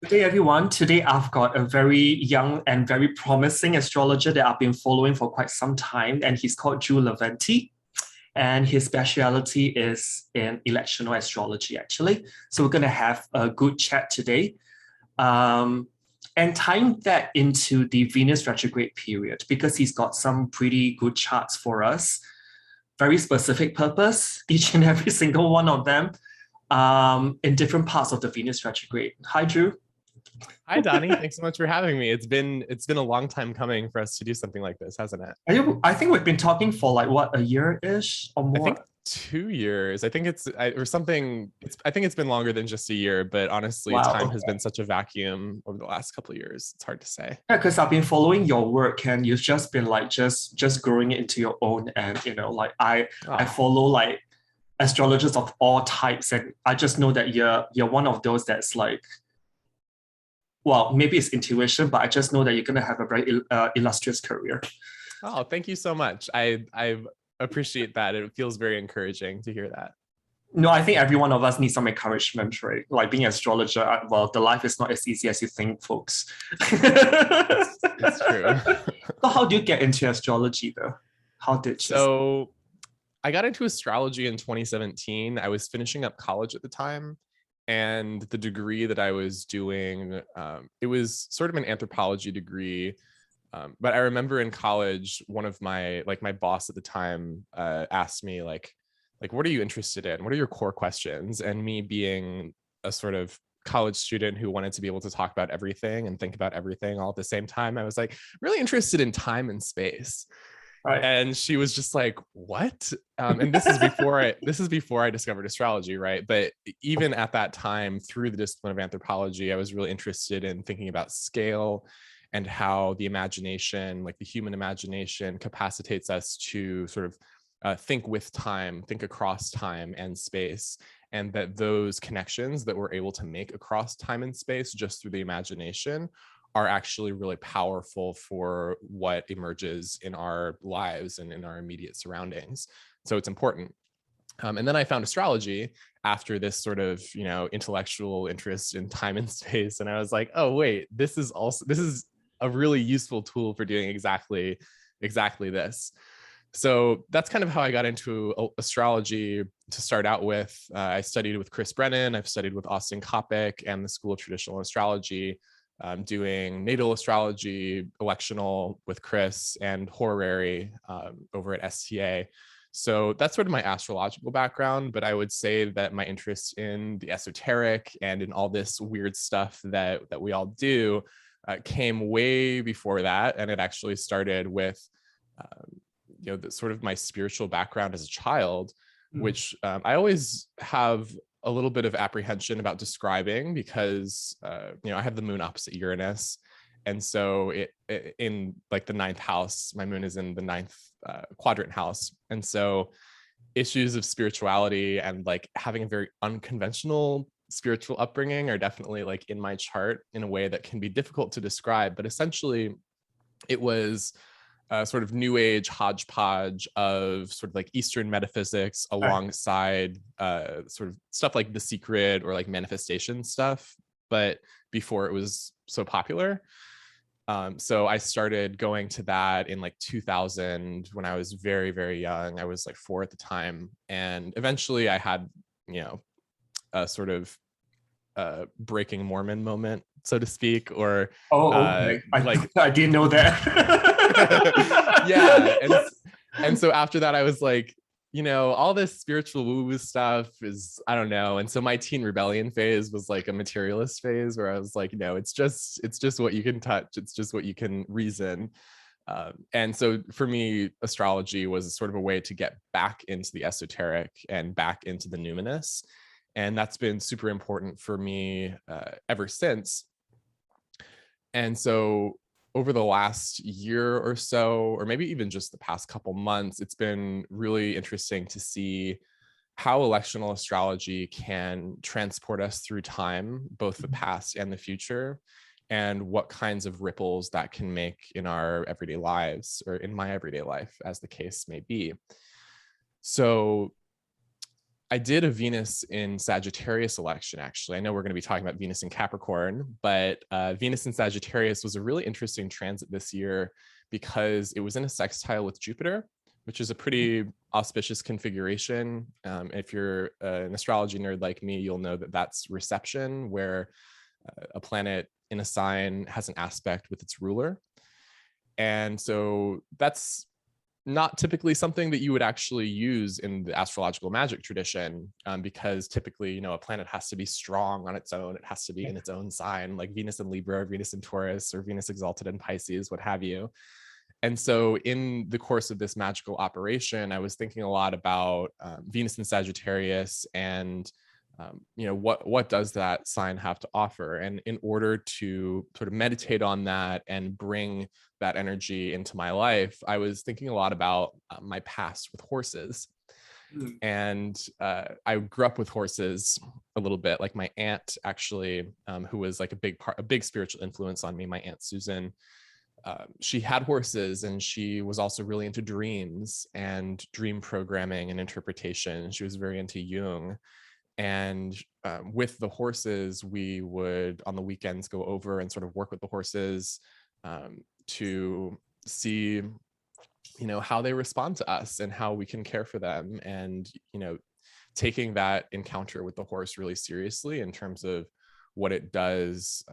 Good day, everyone. Today, I've got a very young and very promising astrologer that I've been following for quite some time, and he's called Levanti. And his specialty is in electional astrology, actually. So we're going to have a good chat today. And tying that into the Venus retrograde period, because he's got some pretty good charts for us, very specific purpose, each and every single one of them, in different parts of the Venus retrograde. Hi, Drew. Hi, Donnie. Thanks so much for having me. It's been a long time coming for us to do something like this, hasn't it? I think we've been talking for like what, a year-ish or I think more? 2 years. I think or something. I think it's been longer than just a year, but honestly, Wow. time has been such a vacuum over the last couple of years. It's hard to say. Yeah, because I've been following your work and you've just been like just growing it into your own. And like I Oh, follow like astrologers of all types, and I just know that you're one of those that's like, well, maybe it's intuition, but I just know that you're gonna have a very illustrious career. oh, thank you so much. I appreciate that. It feels very encouraging to hear that. No, I think every one of us needs some encouragement, right? Like being an astrologer, well, the life is not as easy as you think, folks. It's true. So how do you get into astrology though? How did you? So I got into astrology in 2017. I was finishing up college at the time, and the degree that I was doing, it was sort of an anthropology degree. But I remember in college, one of my boss at the time asked me like, what are you interested in? What are your core questions? And me being a sort of college student who wanted to be able to talk about everything and think about everything all at the same time, I was like really interested in time and space. Right. And she was just like, what? And this is before I discovered astrology, right? But even at that time, through the discipline of anthropology, I was really interested in thinking about scale and how the imagination, like the human imagination, capacitates us to sort of think with time, think across time and space, and that those connections that we're able to make across time and space just through the imagination are actually really powerful for what emerges in our lives and in our immediate surroundings. So it's important. And then I found astrology after this sort of, intellectual interest in time and space. And I was like, oh, wait, this is a really useful tool for doing exactly this. So that's kind of how I got into astrology to start out with. I studied with Chris Brennan. I've studied with Austin Coppock and the School of Traditional Astrology, doing natal astrology, electional with Chris, and horary over at STA. So that's sort of my astrological background, but I would say that my interest in the esoteric and in all this weird stuff that we all do came way before that. And it actually started with the sort of my spiritual background as a child, which I always have a little bit of apprehension about describing because I have the moon opposite Uranus, and so in like the ninth house, my moon is in the ninth quadrant house, and so issues of spirituality and like having a very unconventional spiritual upbringing are definitely like in my chart in a way that can be difficult to describe. But essentially, it was sort of new age hodgepodge of sort of like Eastern metaphysics alongside sort of stuff like The Secret or like manifestation stuff, but before it was so popular. So I started going to that in like 2000 when I was very, very young. I was like 4 at the time. And eventually I had, a sort of breaking Mormon moment, so to speak, or Okay. like I didn't know that. yeah. And so after that, I was like, all this spiritual woo-woo stuff is, I don't know. And so my teen rebellion phase was like a materialist phase where I was like, no, it's just what you can touch. It's just what you can reason. And so for me, astrology was sort of a way to get back into the esoteric and back into the numinous. And that's been super important for me ever since. And so over the last year or so, or maybe even just the past couple months, it's been really interesting to see how electional astrology can transport us through time, both the past and the future, and what kinds of ripples that can make in our everyday lives, or in my everyday life, as the case may be. So I did a Venus in Sagittarius election, actually. I know we're going to be talking about Venus in Capricorn, but Venus in Sagittarius was a really interesting transit this year because it was in a sextile with Jupiter, which is a pretty auspicious configuration. If you're an astrology nerd like me, you'll know that that's reception, where a planet in a sign has an aspect with its ruler. And so that's not typically something that you would actually use in the astrological magic tradition, because typically, you know, a planet has to be strong on its own. It has to be in its own sign, like Venus in Libra, or Venus in Taurus, or Venus exalted in Pisces, what have you. And so in the course of this magical operation, I was thinking a lot about Venus in Sagittarius and you know, what does that sign have to offer? And in order to sort of meditate on that and bring that energy into my life, I was thinking a lot about my past with horses. And I grew up with horses a little bit. Like my aunt, actually, who was like a big spiritual influence on me, my Aunt Susan, she had horses, and she was also really into dreams and dream programming and interpretation. She was very into Jung. And with the horses, we would on the weekends go over and sort of work with the horses to see, you know, how they respond to us and how we can care for them. And, you know, taking that encounter with the horse really seriously in terms of what it does,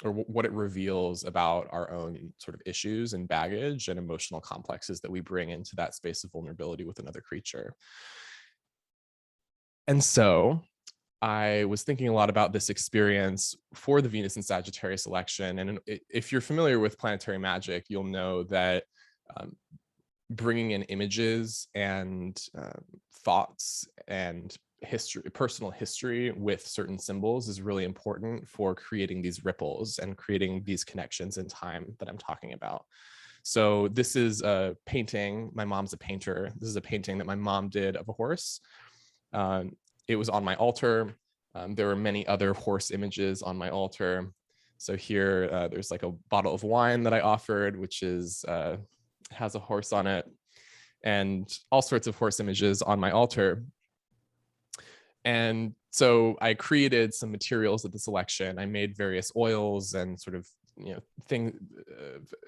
or what it reveals about our own sort of issues and baggage and emotional complexes that we bring into that space of vulnerability with another creature. And so I was thinking a lot about this experience for the Venus in Sagittarius election. And if you're familiar with planetary magic, you'll know that bringing in images and thoughts and history, personal history with certain symbols is really important for creating these ripples and creating these connections in time that I'm talking about. So this is a painting. My mom's a painter. This is a painting that my mom did of a horse. It was on my altar. There were many other horse images on my altar. So here, there's like a bottle of wine that I offered, which is has a horse on it, and all sorts of horse images on my altar. And so I created some materials at this election. I made various oils and sort of, you know,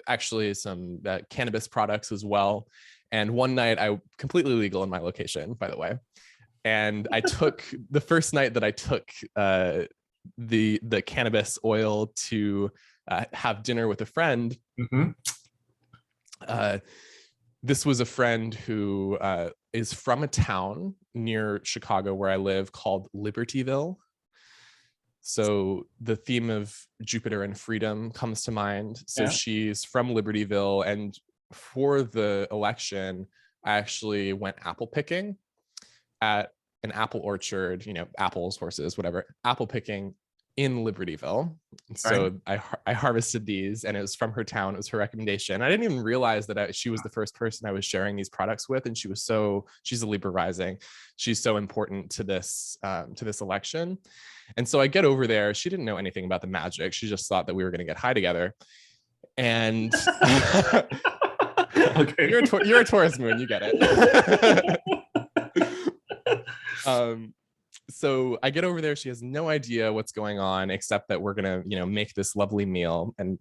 actually some cannabis products as well. And one night, completely legal in my location, by the way. And I took the first night that I took the cannabis oil to have dinner with a friend. This was a friend who is from a town near Chicago where I live called Libertyville. So the theme of Jupiter and freedom comes to mind. So she's from Libertyville. And for the election, I actually went apple picking at an apple orchard, you know, apples, horses, whatever, apple picking in Libertyville. So I harvested these, and it was from her town. It was her recommendation. I didn't even realize that she was the first person I was sharing these products with. And she's a Libra rising. She's so important to this election. And so I get over there. She didn't know anything about the magic. She just thought that we were going to get high together. And okay. You're a Taurus moon, you get it. So I get over there. She has no idea what's going on, except that we're gonna, you know, make this lovely meal. And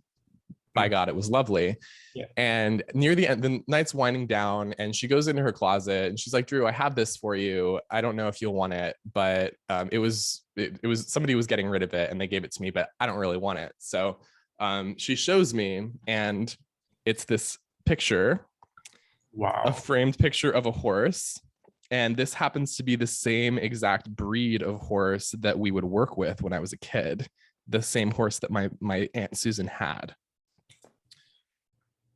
by God, it was lovely. Yeah. And near the end, the night's winding down, and she goes into her closet and she's like, "Drew, I have this for you. I don't know if you'll want it, but it was somebody was getting rid of it and they gave it to me, but I don't really want it." So she shows me, and it's this picture, a framed picture of a horse. And this happens to be the same exact breed of horse that we would work with when I was a kid, the same horse that my Aunt Susan had.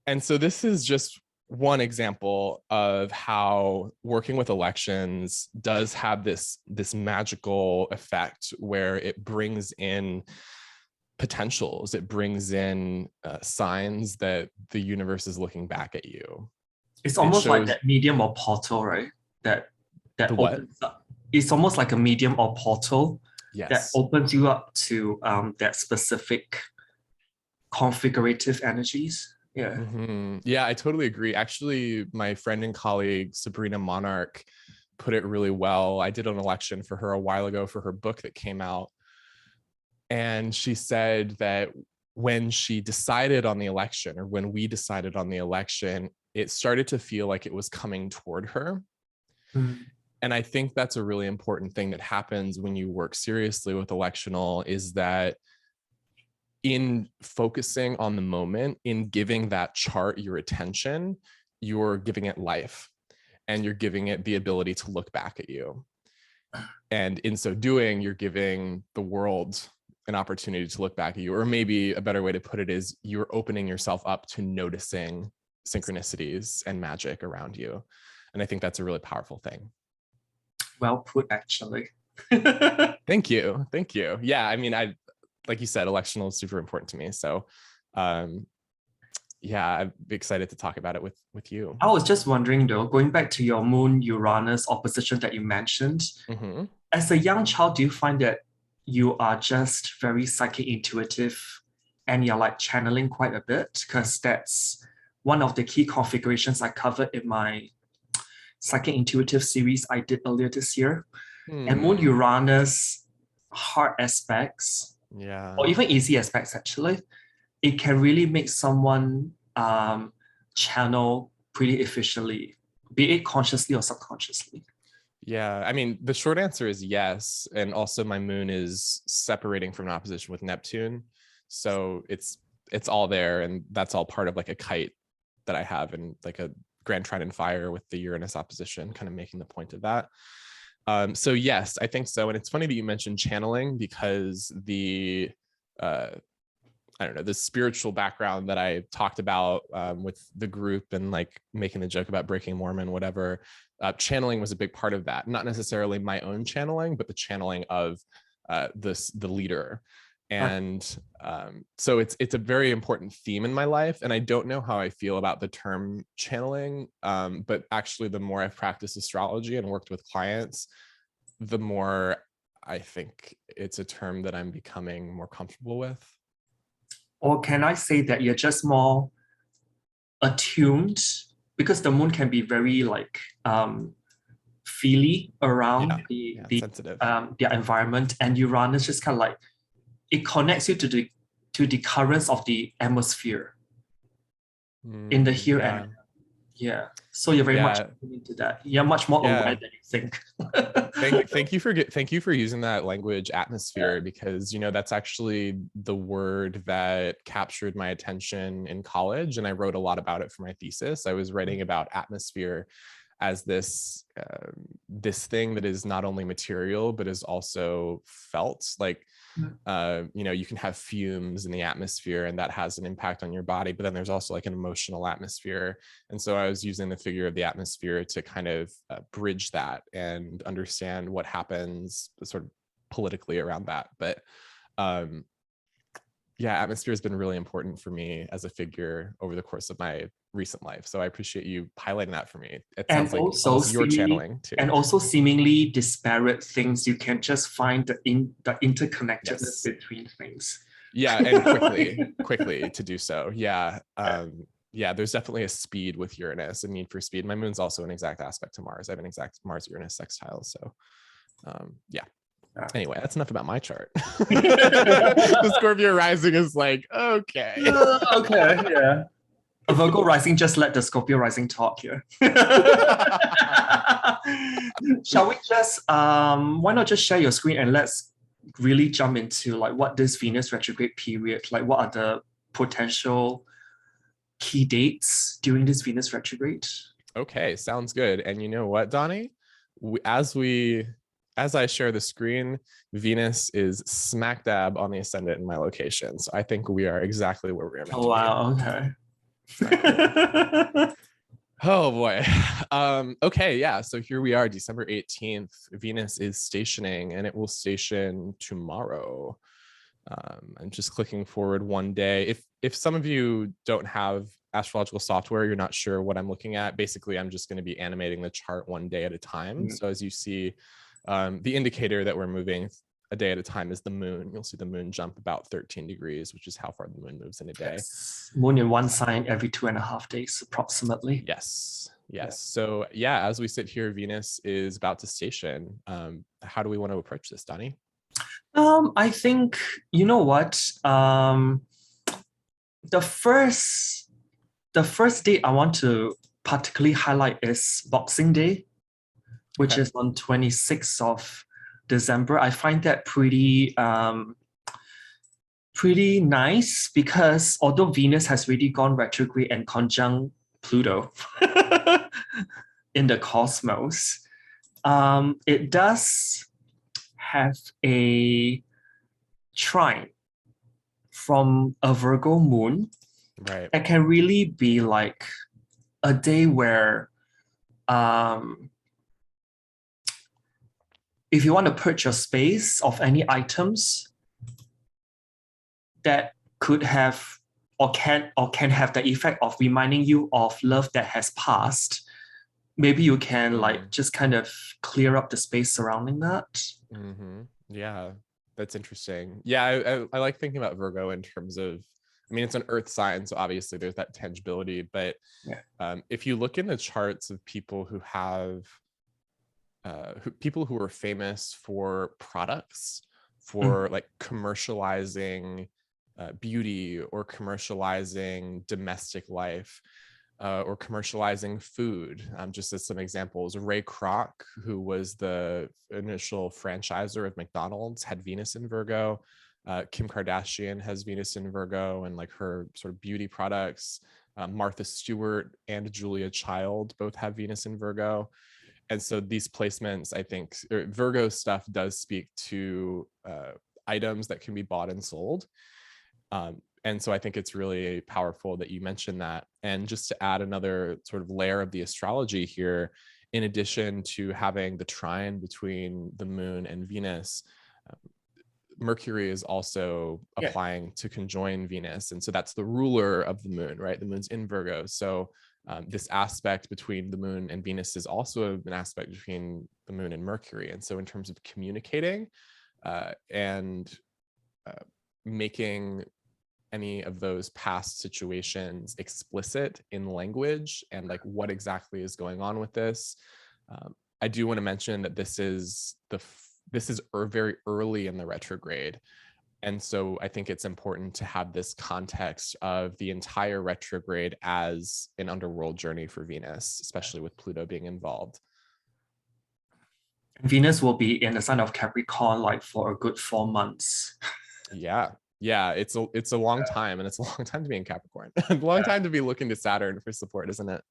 And so this is just one example of how working with elections does have this magical effect where it brings in potentials. It brings in signs that the universe is looking back at you. It's almost like that medium or portal, right? That opens up. It's almost like a medium or portal that opens you up to that specific configurative energies. Yeah. Mm-hmm. Yeah, I totally agree. Actually, my friend and colleague Sabrina Monarch put it really well. I did an election for her a while ago for her book that came out. And she said that when she decided on the election, or when we decided on the election, it started to feel like it was coming toward her. Mm. And I think that's a really important thing that happens when you work seriously with electional, is that in focusing on the moment, in giving that chart your attention, you're giving it life, and you're giving it the ability to look back at you. And in so doing, you're giving the world an opportunity to look back at you. Or maybe a better way to put it is, you're opening yourself up to noticing synchronicities and magic around you. And I think that's a really powerful thing. Well put, actually. Thank you. Thank you. Yeah, I mean, like you said, electional is super important to me. So yeah, I'm excited to talk about it with you. I was just wondering though, going back to your Moon Uranus opposition that you mentioned, as a young child, do you find that you are just very psychic intuitive and you're like channeling quite a bit? Because that's one of the key configurations I covered in my psychic intuitive series I did earlier this year. And Moon Uranus hard aspects, or even easy aspects actually, it can really make someone channel pretty efficiently, be it consciously or subconsciously. Yeah, I mean, the short answer is yes. And also my moon is separating from an opposition with Neptune. So it's all there, and that's all part of like a kite that I have, and like a Grand Trident fire with the Uranus opposition, kind of making the point of that. So yes, I think so. And it's funny that you mentioned channeling, because the I don't know, the spiritual background that I talked about with the group, and like making the joke about breaking Mormon, whatever, channeling was a big part of that. Not necessarily my own channeling, but the channeling of the leader. And so it's a very important theme in my life. And I don't know how I feel about the term channeling, but actually the more I've practiced astrology and worked with clients, the more I think it's a term that I'm becoming more comfortable with. Or can I say that you're just more attuned, because the moon can be very like feely around the sensitive. Their environment, and Uranus just kind of like, it connects you to the currents of the atmosphere in the here and now. Yeah. So you're very much into that. You're much more aware than you think. Thank you for using that language, atmosphere, because that's actually the word that captured my attention in college, and I wrote a lot about it for my thesis. I was writing about atmosphere as this thing that is not only material but is also felt. Like you can have fumes in the atmosphere, and that has an impact on your body, but then there's also like an emotional atmosphere. And so I was using the figure of the atmosphere to kind of bridge that and understand what happens sort of politically around that. But atmosphere has been really important for me as a figure over the course of my recent life. So I appreciate you highlighting that for me. It sounds like also you're channeling too. And also seemingly disparate things, you can just find the interconnectedness between things. Yeah, and quickly to do so. There's definitely a speed with Uranus, a need for speed. My moon's also an exact aspect to Mars. I have an exact Mars-Uranus sextile. So anyway, that's enough about my chart. The Scorpio rising is like, okay. A Virgo rising, just let the Scorpio rising talk here. Shall we just, why not just share your screen and let's really jump into like what this Venus retrograde period, like what are the potential key dates during this Venus retrograde? Okay, sounds good. And you know what, Donnie? As I share the screen, Venus is smack dab on the ascendant in my location. So I think we are exactly where we're meant to be. Oh, wow. Okay. Oh boy. Okay, yeah. So here we are, December 18th. Venus is stationing, and it will station tomorrow. I'm just clicking forward one day. If some of you don't have astrological software, you're not sure what I'm looking at, basically I'm just going to be animating the chart one day at a time. So as you see, the indicator that we're moving a day at a time is the moon. You'll see the moon jump about 13 degrees, which is how far the moon moves in a day. Yes. Moon in one sign every 2.5 days, approximately. Yes. Yes. So yeah, as we sit here, Venus is about to station. How do we want to approach this, Donnie? I think, you know what? The first date I want to particularly highlight is Boxing Day, which Okay. is on 26th of December. I find that pretty nice because although Venus has really gone retrograde and conjunct Pluto in the cosmos, it does have a trine from a Virgo moon. Right. It can really be like a day where if you want to purge your space of any items that could have or can have the effect of reminding you of love that has passed, maybe you can like just kind of clear up the space surrounding that. Yeah, that's interesting. Yeah, I like thinking about Virgo in terms of, I mean, it's an earth sign, so obviously there's that tangibility, but if you look in the charts of people who have people who are famous for products, for like commercializing beauty or commercializing domestic life, or commercializing food. Just as some examples, Ray Kroc, who was the initial franchisor of McDonald's, had Venus in Virgo. Kim Kardashian has Venus in Virgo, and like her sort of beauty products. Martha Stewart and Julia Child both have Venus in Virgo. And so these placements, I think, Virgo stuff does speak to items that can be bought and sold. And so I think it's really powerful that you mentioned that. And just to add another sort of layer of the astrology here, in addition to having the trine between the moon and Venus, Mercury is also applying to conjoin Venus. And so that's the ruler of the moon, right? The moon's in Virgo. So this aspect between the moon and Venus is also an aspect between the moon and Mercury. And so in terms of communicating and making any of those past situations explicit in language and like what exactly is going on with this. I do want to mention that this is very early in the retrograde. And so I think it's important to have this context of the entire retrograde as an underworld journey for Venus, especially with Pluto being involved. Venus will be in the sign of Capricorn like for a good 4 months. Yeah, it's a long time, and it's a long time to be in Capricorn. A long time to be looking to Saturn for support, isn't it?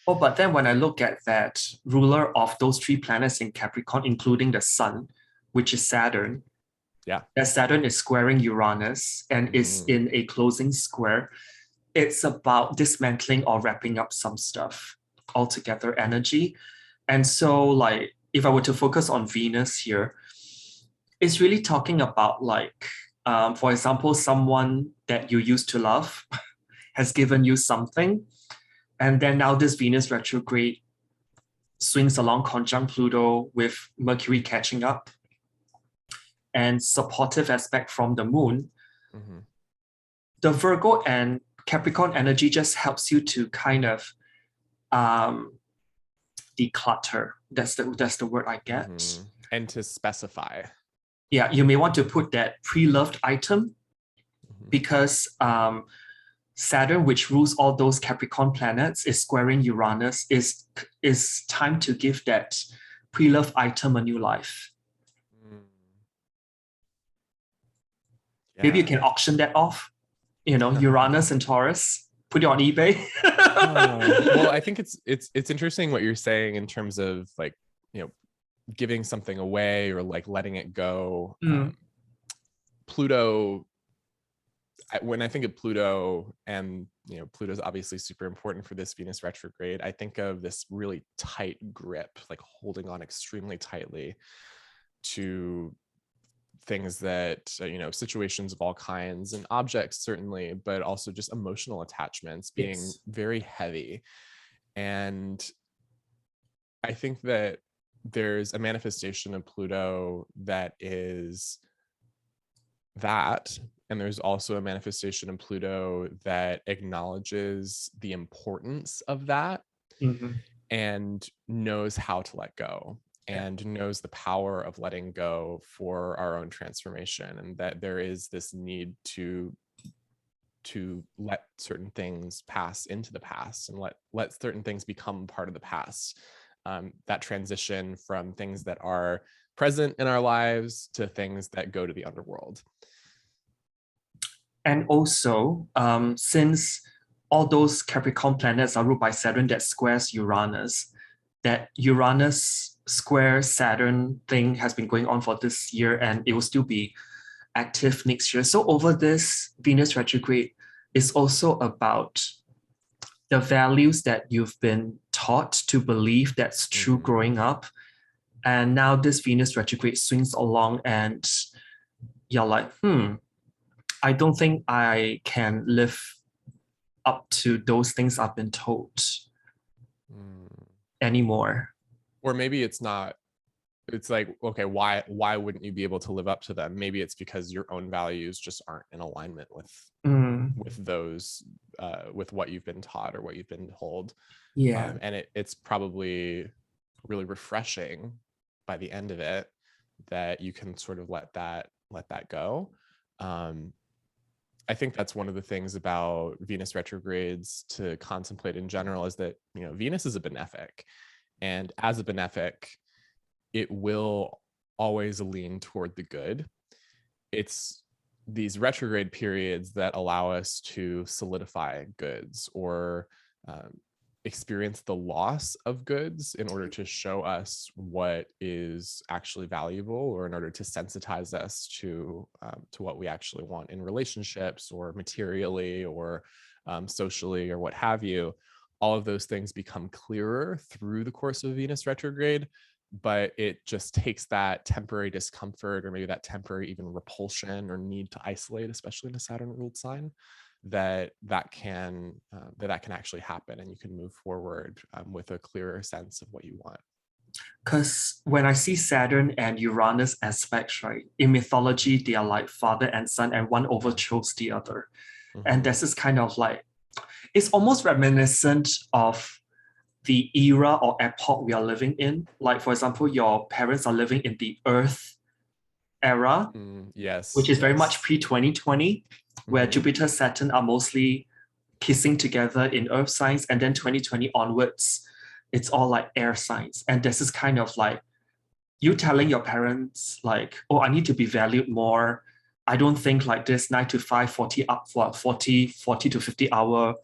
Oh, but then when I look at that ruler of those 3 planets in Capricorn, including the sun, which is Saturn, that Saturn is squaring Uranus and is in a closing square. It's about dismantling or wrapping up some stuff altogether energy. And so like, if I were to focus on Venus here, it's really talking about like, for example, someone that you used to love has given you something. And then now this Venus retrograde swings along conjunct Pluto with Mercury catching up and supportive aspect from the moon. The Virgo and Capricorn energy just helps you to kind of declutter. That's the word I get. And to specify. Yeah, you may want to put that pre-loved item because Saturn, which rules all those Capricorn planets, is squaring Uranus, is time to give that pre-loved item a new life. Maybe you can auction that off, Uranus and Taurus, put it on eBay. Well, I think it's interesting what you're saying in terms of like, giving something away or like letting it go. Pluto, when I think of Pluto, and Pluto's obviously super important for this Venus retrograde, I think of this really tight grip, like holding on extremely tightly to things that situations of all kinds and objects certainly, but also just emotional attachments being very heavy. And I think that there's a manifestation of Pluto that is that, and there's also a manifestation of Pluto that acknowledges the importance of that. and knows how to let go and knows the power of letting go for our own transformation, and that there is this need to let certain things pass into the past and let certain things become part of the past. That transition from things that are present in our lives to things that go to the underworld. And also, since all those Capricorn planets are ruled by Saturn that squares Uranus, that Uranus square Saturn thing has been going on for this year, and it will still be active next year. So over this Venus retrograde is also about the values that you've been taught to believe that's true growing up. And now this Venus retrograde swings along and you're like, I don't think I can live up to those things I've been told anymore. Or maybe it's not, it's like, okay, why wouldn't you be able to live up to them? Maybe it's because your own values just aren't in alignment with those, with what you've been taught or what you've been told. Yeah. And it's probably really refreshing by the end of it that you can sort of let that go. I think that's one of the things about Venus retrogrades to contemplate in general, is that, you know, Venus is a benefic, and as a benefic, it will always lean toward the good. It's these retrograde periods that allow us to solidify goods or experience the loss of goods in order to show us what is actually valuable, or in order to sensitize us to what we actually want in relationships or materially or socially or what have you. All of those things become clearer through the course of Venus retrograde, but it just takes that temporary discomfort, or maybe that temporary even repulsion or need to isolate, especially in a Saturn ruled sign, that can actually happen, and you can move forward with a clearer sense of what you want. Because when I see Saturn and Uranus aspects, right, in mythology, they are like father and son, and one overthrows the other. And this is kind of like, it's almost reminiscent of the era or epoch we are living in. Like, for example, your parents are living in the Earth era, which is very much pre-2020, where Jupiter, Saturn are mostly kissing together in Earth signs, and then 2020 onwards, it's all like air signs. And this is kind of like you telling your parents, like, oh, I need to be valued more. I don't think like this 9 to 5, 40 to 50 hour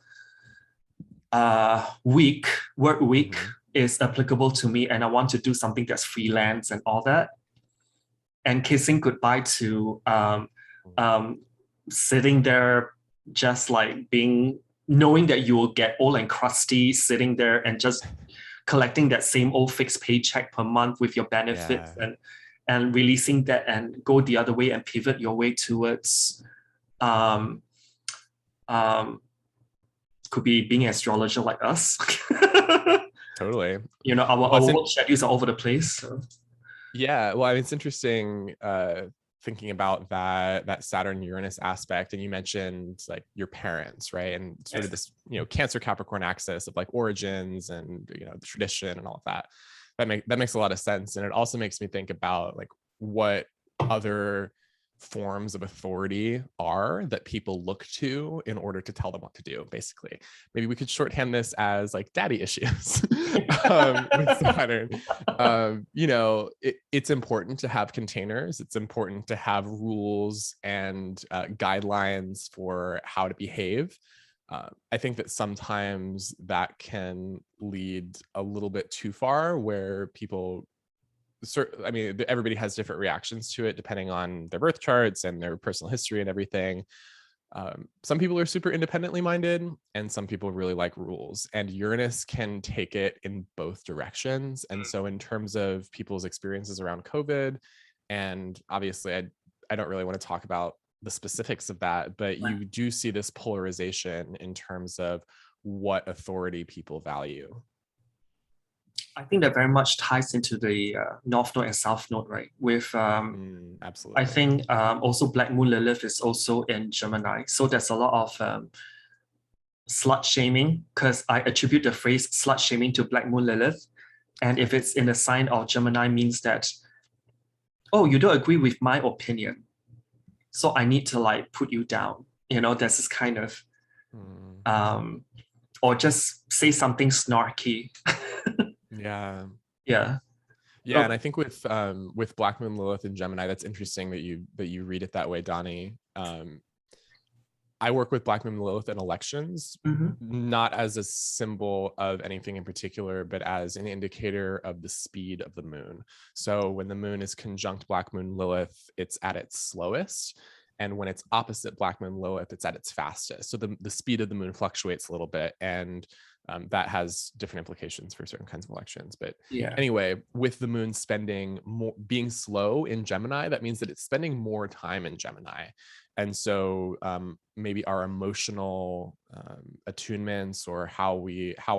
work week is applicable to me, and I want to do something that's freelance and all that. And kissing goodbye to sitting there, just like knowing that you will get old and crusty, sitting there and just collecting that same old fixed paycheck per month with your benefits, and releasing that and go the other way and pivot your way towards could be being an astrologer like us. Totally. You know, our work schedules are all over the place. So. Yeah, well, I mean, it's interesting thinking about that Saturn Uranus aspect, and you mentioned like your parents, right? And sort of this, you know, Cancer Capricorn axis of like origins and, you know, the tradition and all of that. That makes a lot of sense. And it also makes me think about like what other forms of authority are that people look to in order to tell them what to do. Basically, maybe we could shorthand this as like daddy issues with Saturn. You know, it's important to have containers. It's important to have rules and guidelines for how to behave. I think that sometimes that can lead a little bit too far, where people, I mean, everybody has different reactions to it depending on their birth charts and their personal history and everything. Some people are super independently minded, and some people really like rules, and Uranus can take it in both directions. And so in terms of people's experiences around COVID, and obviously I don't really want to talk about the specifics of that, but you do see this polarization in terms of what authority people value. I think that very much ties into the North Node and South Node, right? With absolutely. I think also Black Moon Lilith is also in Gemini, so there's a lot of slut shaming, because I attribute the phrase slut shaming to Black Moon Lilith. And if it's in the sign of Gemini, means that, oh, you don't agree with my opinion, so I need to like put you down. There's this kind of, or just say something snarky. Yeah. Yeah. Yeah, and I think with Black Moon Lilith and Gemini, that's interesting that you read it that way, Donnie. I work with Black Moon Lilith in elections, not as a symbol of anything in particular, but as an indicator of the speed of the moon. So when the moon is conjunct Black Moon Lilith, it's at its slowest. And when it's opposite Black Moon Lilith, it's at its fastest. So the speed of the moon fluctuates a little bit. And that has different implications for certain kinds of elections. But anyway, with the moon being slow in Gemini, that means that it's spending more time in Gemini. And so maybe our emotional attunements, or how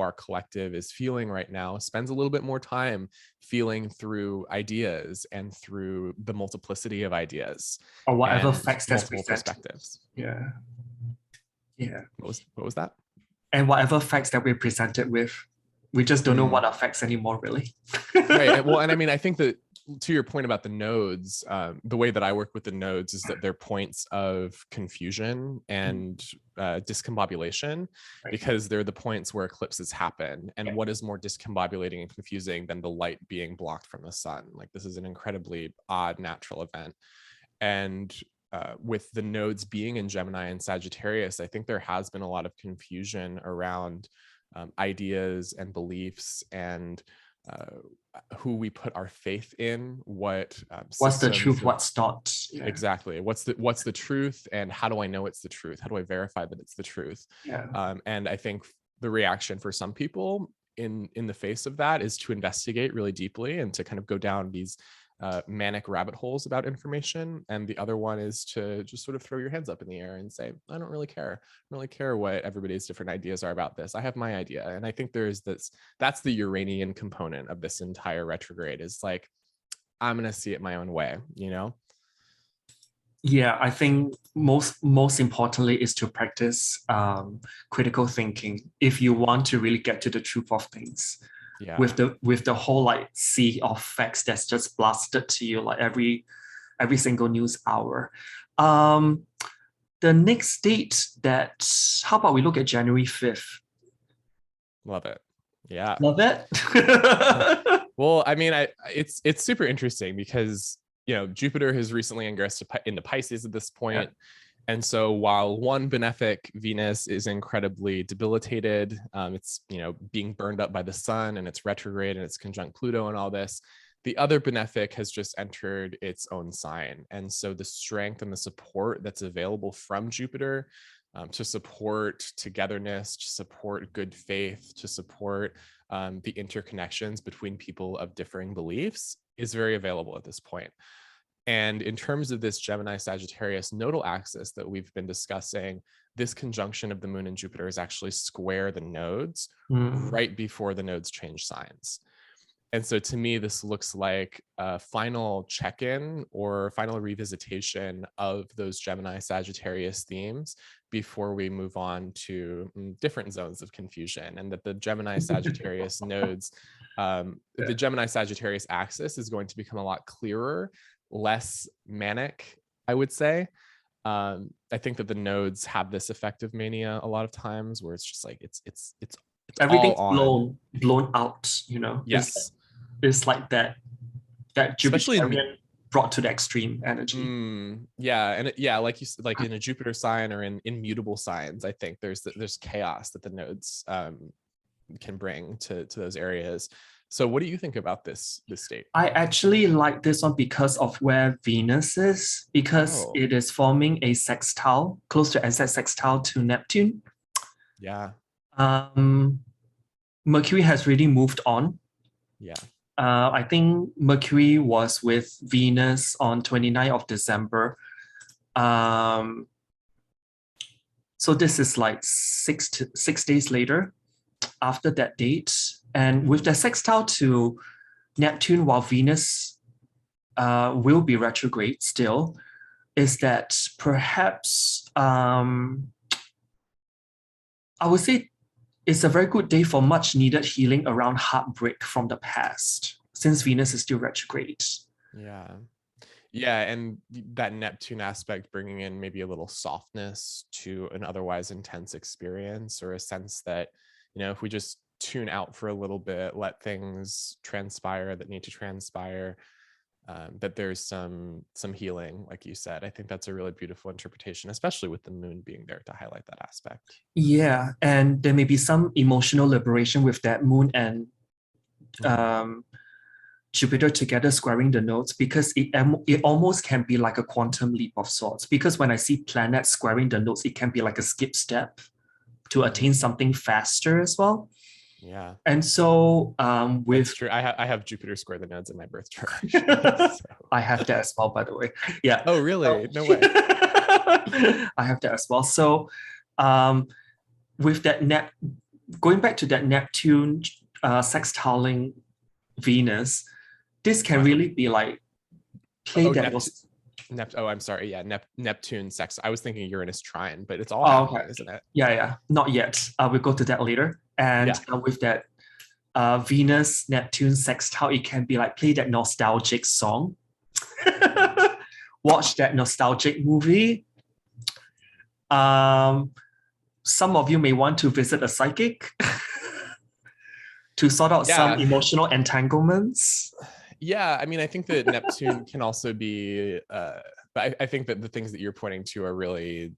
our collective is feeling right now, spends a little bit more time feeling through ideas and through the multiplicity of ideas, or whatever facts that's multiple perspectives. Yeah. What was that? And whatever facts that we're presented with, we just don't know what are facts anymore, really. Right. Well, and I mean, I think that to your point about the nodes, the way that I work with the nodes is that they're points of confusion and discombobulation, because they're the points where eclipses happen. And what is more discombobulating and confusing than the light being blocked from the sun? Like, this is an incredibly odd natural event. And with the nodes being in Gemini and Sagittarius, I think there has been a lot of confusion around ideas and beliefs and who we put our faith in, what's the truth, what's not. Exactly. What's the truth, and how do I know it's the truth? How do I verify that it's the truth? And I think the reaction for some people in the face of that is to investigate really deeply and to kind of go down these manic rabbit holes about information. And the other one is to just sort of throw your hands up in the air and say, I don't really care. I don't really care what everybody's different ideas are about this. I have my idea. And I think that's the Uranian component of this entire retrograde, is like, I'm going to see it my own way, Yeah, I think most importantly is to practice critical thinking if you want to really get to the truth of things. With the whole like sea of facts that's just blasted to you like every single news hour. The next date how about we look at January 5th? Love it. Yeah. Love it. Well, I mean, it's super interesting because Jupiter has recently ingressed into Pisces at this point. And so while one benefic, Venus, is incredibly debilitated, it's being burned up by the sun, and it's retrograde, and it's conjunct Pluto and all this, the other benefic has just entered its own sign. And so the strength and the support that's available from Jupiter to support togetherness, to support good faith, to support the interconnections between people of differing beliefs is very available at this point. And in terms of this Gemini-Sagittarius nodal axis that we've been discussing, this conjunction of the moon and Jupiter is actually square the nodes right before the nodes change signs. And so to me, this looks like a final check-in or final revisitation of those Gemini-Sagittarius themes before we move on to different zones of confusion. And that the Gemini-Sagittarius nodes, the Gemini-Sagittarius axis is going to become a lot clearer, less manic, I would say. I think that the nodes have this effective mania a lot of times, where it's just like it's everything's blown out, Yes, it's like that Jupiterian brought to the extreme energy. And like in a Jupiter sign or in mutable signs, I think there's chaos that the nodes can bring to those areas. So what do you think about this state? I actually like this one because of where Venus is, because it is forming a sextile, close to exact sextile to Neptune. Yeah. Mercury has really moved on. Yeah. I think Mercury was with Venus on 29th of December. So this is like 6 days later after that date. And with the sextile to Neptune, while Venus will be retrograde still, is that perhaps I would say it's a very good day for much needed healing around heartbreak from the past, since Venus is still retrograde. Yeah. Yeah, and that Neptune aspect bringing in maybe a little softness to an otherwise intense experience, or a sense that, if we just tune out for a little bit, let things transpire that need to transpire, that there's some healing, like you said. I think that's a really beautiful interpretation, especially with the moon being there to highlight that aspect. Yeah, and there may be some emotional liberation with that moon and Jupiter together squaring the nodes, because it almost can be like a quantum leap of sorts. Because when I see planets squaring the nodes, it can be like a skip step to attain something faster as well. Yeah. And so with That's true. I have Jupiter square the nodes in my birth chart. I have that as well, by the way. Yeah. Oh, really? No way. I have that as well. So with that going back to that Neptune sextiling Venus, this can really be like play that was I'm sorry. Yeah, Neptune sex. I was thinking Uranus trine, but it's all happening, isn't it? Yeah, not yet. We'll go to that later. And with that Venus Neptune sextile, it can be like play that nostalgic song, watch that nostalgic movie. Some of you may want to visit a psychic to sort out some emotional entanglements. Yeah, I mean, I think that Neptune can also be, but I think that the things that you're pointing to are really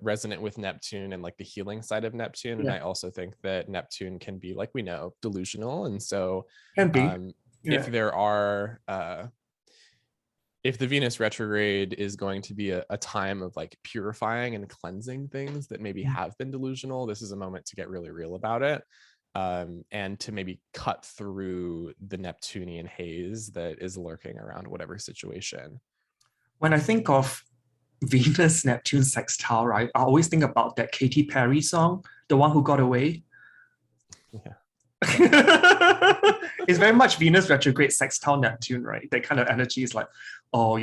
resonant with Neptune and like the healing side of Neptune. And I also think that Neptune can be, like we know, delusional. And so can be. If there are, if the Venus retrograde is going to be a time of like purifying and cleansing things that maybe have been delusional, this is a moment to get really real about it. And to maybe cut through the Neptunian haze that is lurking around whatever situation. When I think of Venus Neptune sextile, right, I always think about that Katy Perry song, The One Who Got Away. Yeah. It's very much Venus retrograde sextile Neptune, right? That kind of energy is like, oh,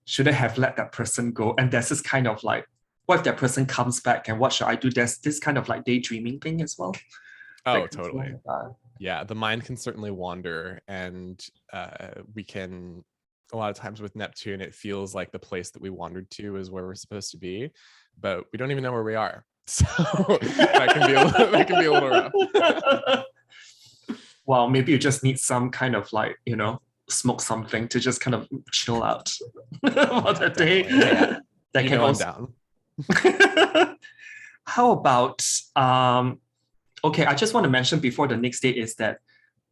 should I have let that person go? And there's this kind of like, what if that person comes back and what should I do? There's this kind of like daydreaming thing as well. Oh, totally. Yeah, the mind can certainly wander, and we can, a lot of times with Neptune, it feels like the place that we wandered to is where we're supposed to be, but we don't even know where we are. So that can be a little rough. Well, maybe you just need some kind of like, smoke something to just kind of chill out for the day. Yeah. That can also down. How about okay, I just want to mention before the next day is that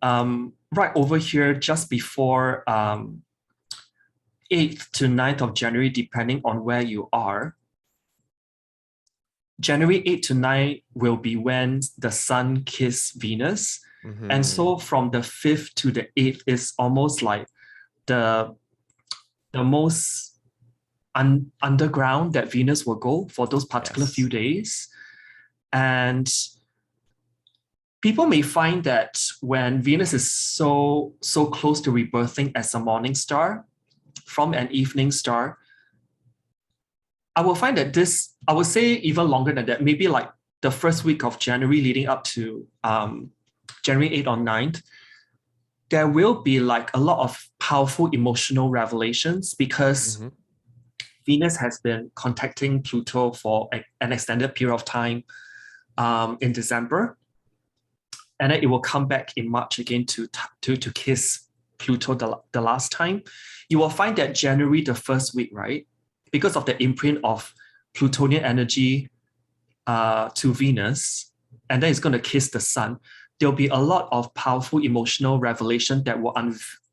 right over here, just before 8th to 9th of January, depending on where you are, January 8 to 9 will be when the Sun kisses Venus. Mm-hmm. And so from the 5th to the 8th is almost like the most underground that Venus will go for those particular few days. And people may find that when Venus is so close to rebirthing as a morning star from an evening star, I will find that this, I would say even longer than that, maybe like the first week of January leading up to January 8th or 9th, there will be like a lot of powerful emotional revelations because Venus has been contacting Pluto for an extended period of time in December. And then it will come back in March again to kiss Pluto the last time. You will find that January, the first week, right? Because of the imprint of Plutonian energy to Venus, and then it's going to kiss the Sun, there'll be a lot of powerful emotional revelation that will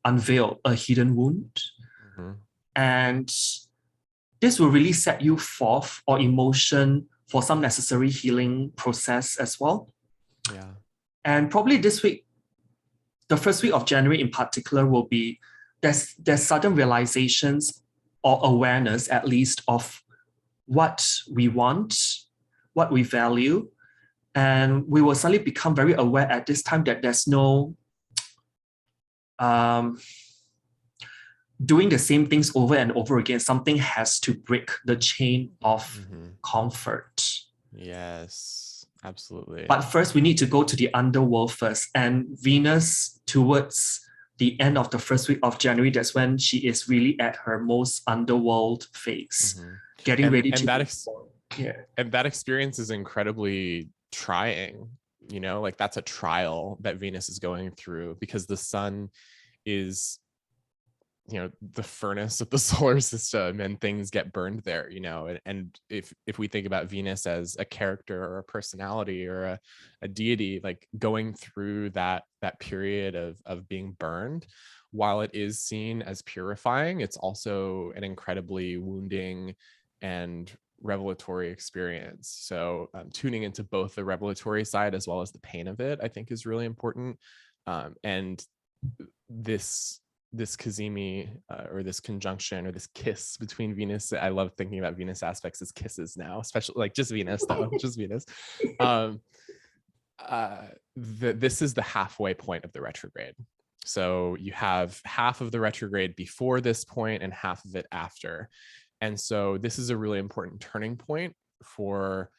unveil a hidden wound. Mm-hmm. And this will really set you forth or emotion for some necessary healing process as well. Yeah. And probably this week, the first week of January in particular, will be there's sudden realizations or awareness, at least, of what we want, what we value. And we will suddenly become very aware at this time that there's no doing the same things over and over again. Something has to break the chain of comfort. Yes, absolutely. But first, we need to go to the underworld first. And Venus, towards the end of the first week of January, that's when she is really at her most underworld phase, Mm-hmm. getting ready And to that be born. Yeah. and that experience is incredibly trying, like that's a trial that Venus is going through, because the sun is, the furnace of the solar system, and things get burned there, and if we think about Venus as a character or a personality or a deity, like going through that period of being burned, while it is seen as purifying, it's also an incredibly wounding and revelatory experience. So tuning into both the revelatory side as well as the pain of it, I think, is really important. And this Kazemi, or this conjunction, or this kiss between Venus, I love thinking about Venus aspects as kisses now, especially like just Venus though, just Venus. um this is the halfway point of the retrograde. So you have half of the retrograde before this point and half of it after. And so this is a really important turning point for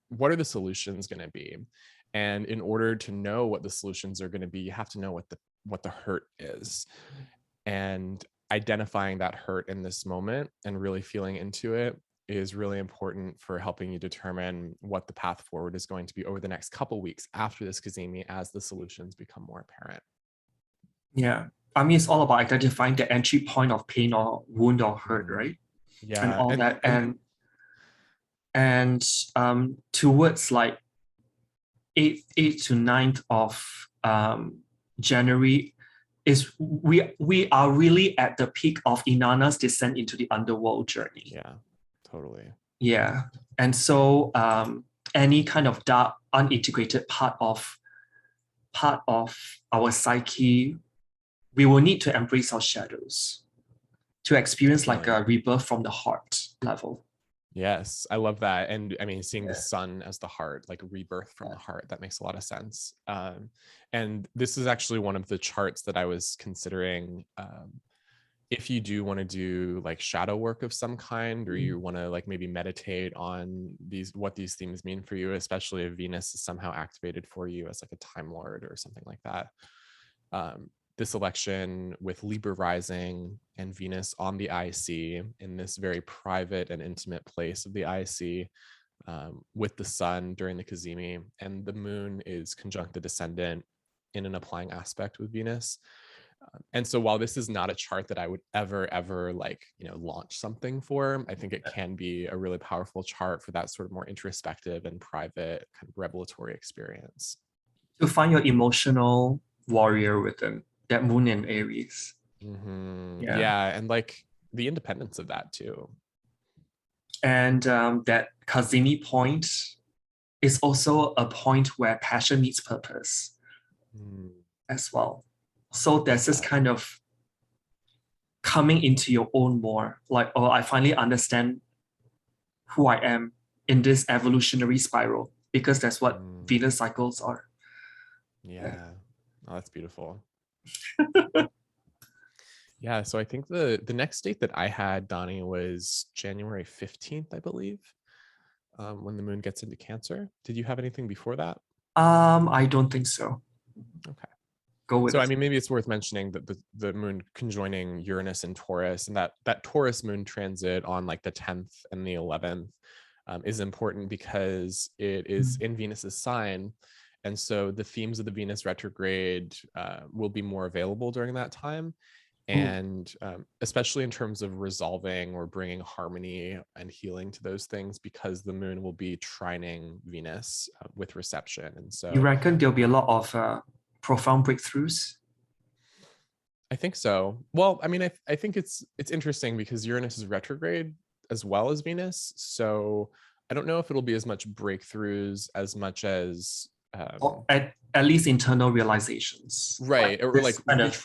what are the solutions going to be. And in order to know what the solutions are going to be, you have to know what the hurt is. And identifying that hurt in this moment and really feeling into it is really important for helping you determine what the path forward is going to be over the next couple weeks after this Kazemi, as the solutions become more apparent. Yeah. I mean, it's all about identifying the entry point of pain or wound or hurt, right? Yeah. And all that. And towards like 8th to 9th of January, is we are really at the peak of Inanna's descent into the underworld journey. Yeah, totally. Yeah. And so any kind of dark, unintegrated part of our psyche, we will need to embrace our shadows to experience like a rebirth from the heart level. Yes, I love that. And I mean, seeing the sun as the heart, like rebirth from the heart, that makes a lot of sense. And this is actually one of the charts that I was considering. If you do want to do like shadow work of some kind, or you want to like maybe meditate on what these themes mean for you, especially if Venus is somehow activated for you as like a Time Lord or something like that. This election with Libra rising and Venus on the IC in this very private and intimate place of the IC, with the sun during the Kazemi, and the moon is conjunct the descendant in an applying aspect with Venus. And so while this is not a chart that I would ever like, launch something for, I think it can be a really powerful chart for that sort of more introspective and private kind of revelatory experience. To find your emotional warrior within that moon in Aries. Mm-hmm. Yeah. And like the independence of that too. And that Kazemi point is also a point where passion meets purpose as well. So there's this kind of coming into your own more, like, oh, I finally understand who I am in this evolutionary spiral, because that's what Venus cycles are. Yeah. Oh, that's beautiful. Yeah, so I think the next date that I had, Donnie, was January 15th, I believe, when the moon gets into Cancer. Did you have anything before that? I don't think so. Okay. Go with it. So, I mean, maybe it's worth mentioning that the moon conjoining Uranus and Taurus, and that Taurus moon transit on like the 10th and the 11th is important because it is in Venus's sign. And so the themes of the Venus retrograde will be more available during that time. And especially in terms of resolving or bringing harmony and healing to those things, because the moon will be trining Venus with reception. And so you reckon there'll be a lot of profound breakthroughs? I think so. Well, I mean, I think it's interesting because Uranus is retrograde as well as Venus. So I don't know if it'll be as much breakthroughs as much as Or at least internal realizations. Right, or like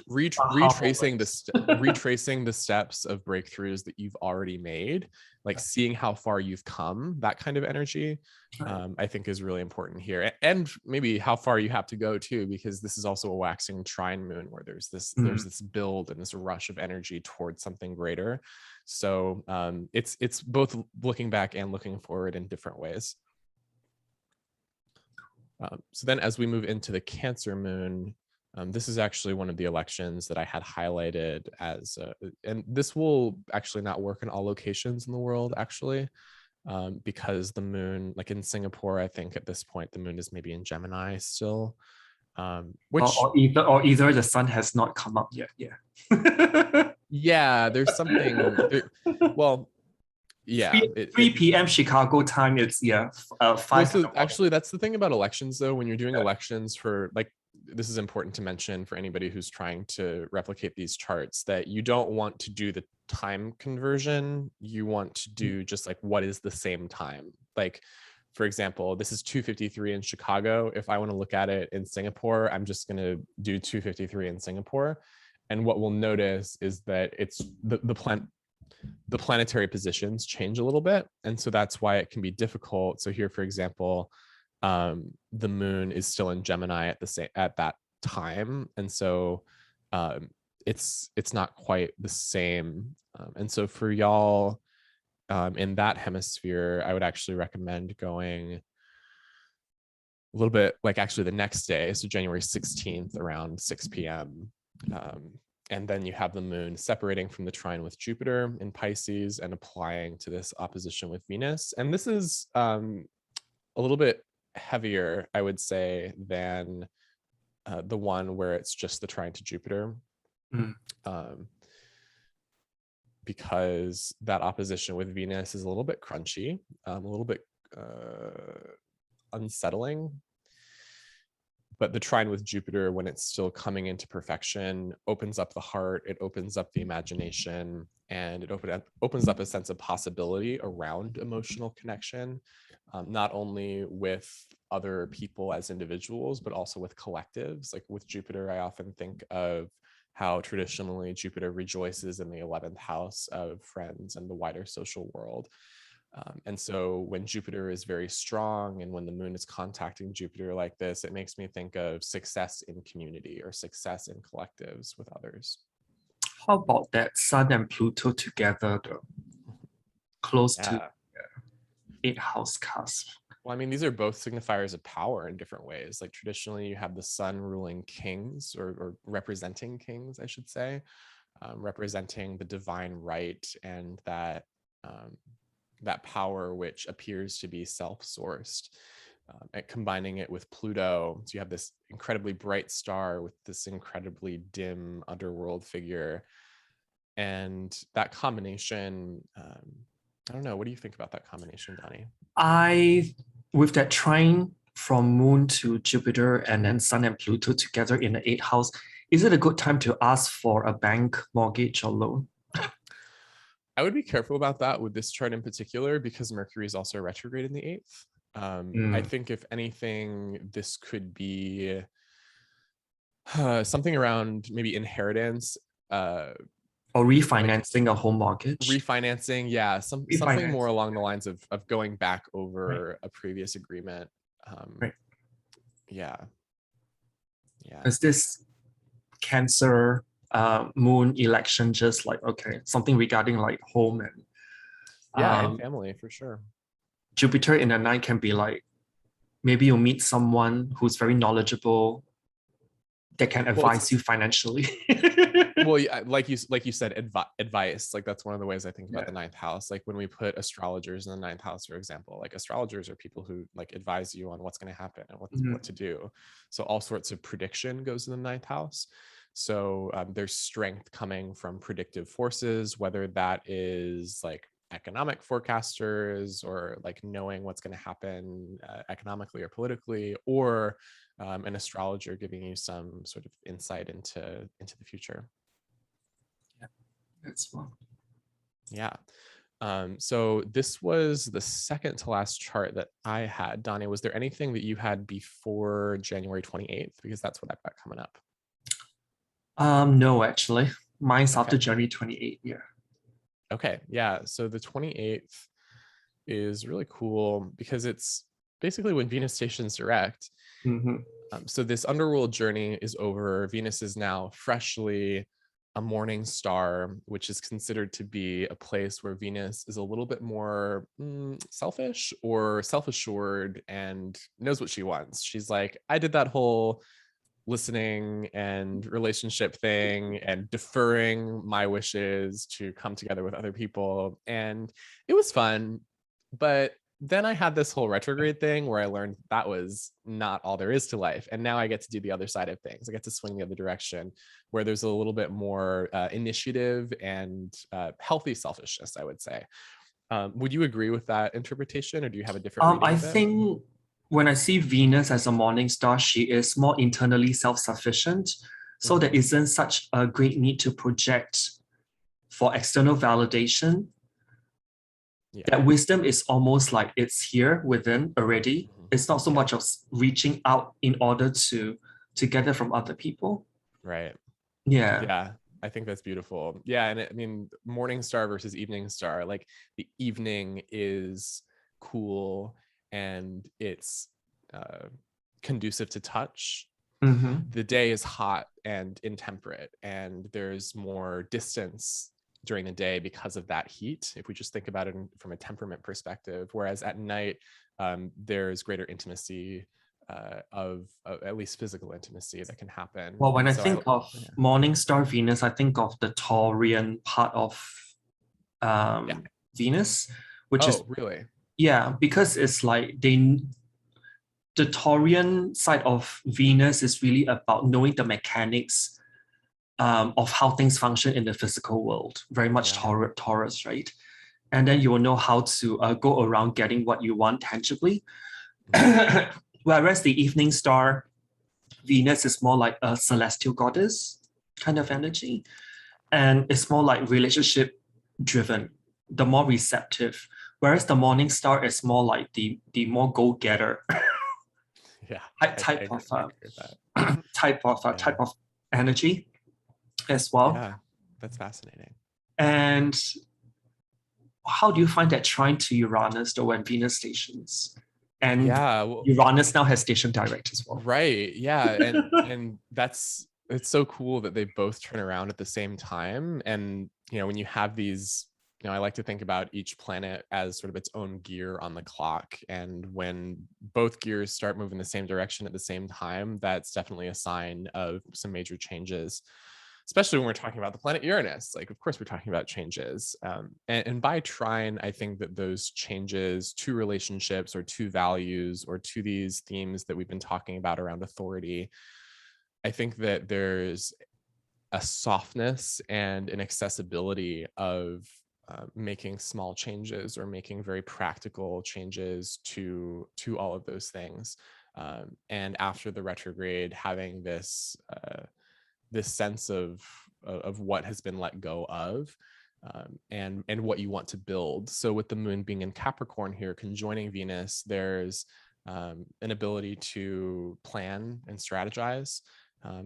retracing the retracing the steps of breakthroughs that you've already made, like seeing how far you've come. That kind of energy, I think, is really important here, and maybe how far you have to go too, because this is also a waxing trine moon where there's this build and this rush of energy towards something greater. So it's both looking back and looking forward in different ways. So then as we move into the Cancer moon, this is actually one of the elections that I had highlighted as, and this will actually not work in all locations in the world, actually, because the moon, like in Singapore, I think at this point, the moon is maybe in Gemini still, which... Or either the sun has not come up yet, yeah, there's something, well... Yeah, 3 p.m. Chicago time. It's 5. Well, so actually, that's the thing about elections, though. When you're doing elections for, like, this is important to mention for anybody who's trying to replicate these charts, that you don't want to do the time conversion. You want to do just like what is the same time. Like, for example, this is 2:53 in Chicago. If I want to look at it in Singapore, I'm just going to do 2:53 in Singapore, and what we'll notice is that it's the planetary positions change a little bit, and so that's why it can be difficult. So here, for example, the moon is still in Gemini at that time, and so it's not quite the same. And so for y'all in that hemisphere, I would actually recommend going a little bit like actually the next day, so January 16th around 6 p.m. And then you have the moon separating from the trine with Jupiter in Pisces and applying to this opposition with Venus. And this is a little bit heavier, I would say, than the one where it's just the trine to Jupiter. Because that opposition with Venus is a little bit crunchy, a little bit unsettling. But the trine with Jupiter, when it's still coming into perfection, opens up the heart, it opens up the imagination, and it opens up a sense of possibility around emotional connection, not only with other people as individuals, but also with collectives. Like with Jupiter, I often think of how traditionally Jupiter rejoices in the 11th house of friends and the wider social world. And so when Jupiter is very strong and when the moon is contacting Jupiter like this, it makes me think of success in community or success in collectives with others. How about that Sun and Pluto together, though? Close to 8th house cusp. Well, I mean, these are both signifiers of power in different ways. Like traditionally, you have the sun ruling kings or representing kings, I should say, representing the divine right and that power which appears to be self-sourced, and combining it with Pluto. So you have this incredibly bright star with this incredibly dim underworld figure. And that combination, I don't know, what do you think about that combination, Donnie? With that trine from Moon to Jupiter and then Sun and Pluto together in the 8th house, is it a good time to ask for a bank mortgage or loan? I would be careful about that with this chart in particular, because Mercury is also retrograde in the 8th. I think if anything, this could be something around maybe inheritance. Or refinancing a home mortgage. Refinancing, yeah. Something more along the lines of going back over a previous agreement. Right. Yeah. Is this Cancer moon election just like, okay, something regarding like home and family for sure. Jupiter in the 9th can be like, maybe you meet someone who's very knowledgeable that can advise you financially. Well, yeah, like you said, advice. Like that's one of the ways I think about the 9th house. Like when we put astrologers in the 9th house, for example, like astrologers are people who like advise you on what's going to happen and what to do. So all sorts of prediction goes in the 9th house. So there's strength coming from predictive forces, whether that is like economic forecasters or like knowing what's going to happen economically or politically, or an astrologer giving you some sort of insight into the future. Yeah, that's one. Yeah. So this was the second to last chart that I had. Donnie, was there anything that you had before January 28th? Because that's what I've got coming up. No, actually. Mine's Okay. after January 28th, yeah. Okay, yeah. So the 28th is really cool because it's basically when Venus stations direct. So this underworld journey is over. Venus is now freshly a morning star, which is considered to be a place where Venus is a little bit more selfish or self-assured and knows what she wants. She's like, I did that whole listening and relationship thing and deferring my wishes to come together with other people. And it was fun. But then I had this whole retrograde thing where I learned that was not all there is to life. And now I get to do the other side of things. I get to swing the other direction where there's a little bit more initiative and healthy selfishness, I would say. Would you agree with that interpretation, or do you have a different reading I of it? think when I see Venus as a morning star, she is more internally self-sufficient. So there isn't such a great need to project for external validation. Yeah. That wisdom is almost like it's here within already. It's not so much of reaching out in order to get it from other people. Right. Yeah. Yeah. I think that's beautiful. Yeah. And I mean, morning star versus evening star, like the evening is cool and it's conducive to touch. The day is hot and intemperate, and there's more distance during the day because of that heat, if we just think about it from a temperament perspective. Whereas at night, there's greater intimacy of at least physical intimacy that can happen. Well, when I think of morning star Venus, I think of the Taurian part of Venus, which is really, because it's like the Taurian side of Venus is really about knowing the mechanics of how things function in the physical world, very much Taurus, right? And then you will know how to go around getting what you want tangibly. Whereas the evening star Venus is more like a celestial goddess kind of energy. And it's more like relationship driven, the more receptive. Whereas the morning star is more like the more go-getter. Type of energy as well. Yeah, that's fascinating. And how do you find that trine to Uranus though when Venus stations? And Uranus now has station direct as well. Right. Yeah. And it's so cool that they both turn around at the same time. And, when you have these, I like to think about each planet as sort of its own gear on the clock. And when both gears start moving the same direction at the same time, that's definitely a sign of some major changes, especially when we're talking about the planet Uranus. Like, of course, we're talking about changes. And by trine, I think that those changes to relationships or to values or to these themes that we've been talking about around authority, I think that there's a softness and an accessibility of making small changes or making very practical changes to all of those things. And after the retrograde, having this sense of what has been let go of, and what you want to build. So with the moon being in Capricorn here, conjoining Venus, there's an ability to plan and strategize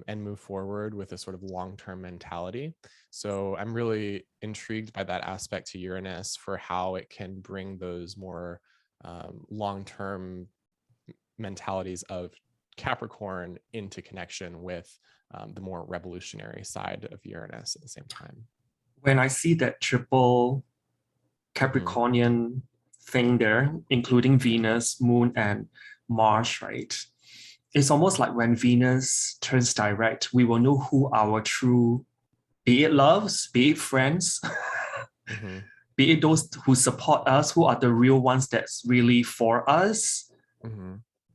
and move forward with a sort of long-term mentality. So I'm really intrigued by that aspect to Uranus for how it can bring those more long-term mentalities of Capricorn into connection with the more revolutionary side of Uranus at the same time. When I see that triple Capricornian thing there, including Venus, Moon, and Mars, right? It's almost like when Venus turns direct, we will know who our true, be it loves, be it friends, be it those who support us, who are the real ones that's really for us.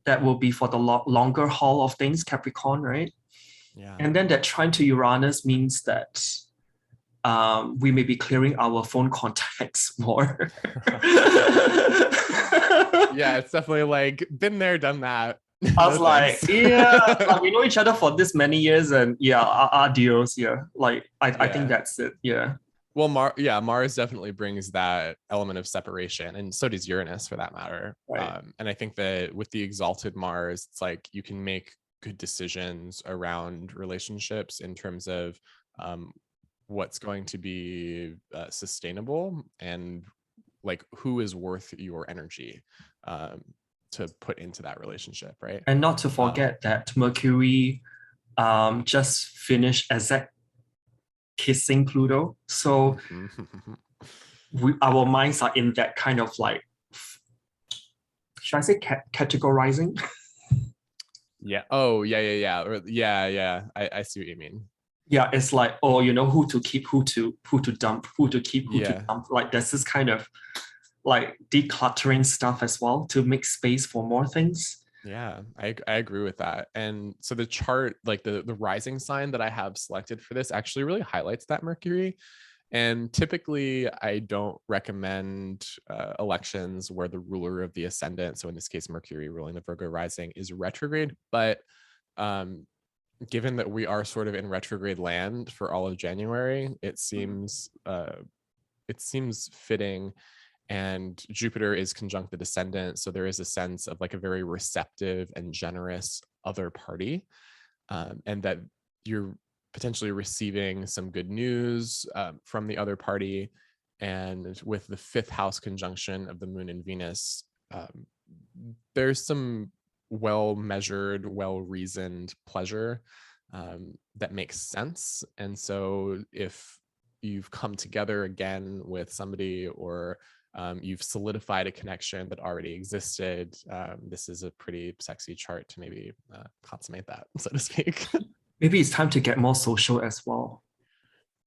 That will be for the longer haul of things, Capricorn, right? Yeah. And then that trine to Uranus means that we may be clearing our phone contacts more. Yeah, it's definitely like been there, done that. I was like, we know each other for this many years, and adios. Yeah, like I think that's it. Yeah. Well, Mars definitely brings that element of separation, and so does Uranus for that matter. Right. And I think that with the exalted Mars, it's like you can make good decisions around relationships in terms of um, what's going to be sustainable and like who is worth your energy um, to put into that relationship, right? And not to forget that Mercury just finished exact kissing Pluto. So our minds are in that kind of like, should I say categorizing? Yeah. Oh, yeah. I see what you mean. Yeah, it's like, oh, who to keep, who to dump, who to keep, who to Yeah. dump. Like there's this kind of like decluttering stuff as well to make space for more things. Yeah, I agree with that. And so the chart, like the rising sign that I have selected for this actually really highlights that Mercury. And typically, I don't recommend elections where the ruler of the ascendant, so in this case, Mercury ruling the Virgo rising, is retrograde. But um, given that we are sort of in retrograde land for all of January, it seems fitting. And Jupiter is conjunct the descendant, so there is a sense of like a very receptive and generous other party, and that you're potentially receiving some good news from the other party. And with the fifth house conjunction of the moon and Venus, there's some well measured, well reasoned pleasure that makes sense. And so if you've come together again with somebody, or you've solidified a connection that already existed, this is a pretty sexy chart to maybe consummate that, so to speak. Maybe it's time to get more social as well.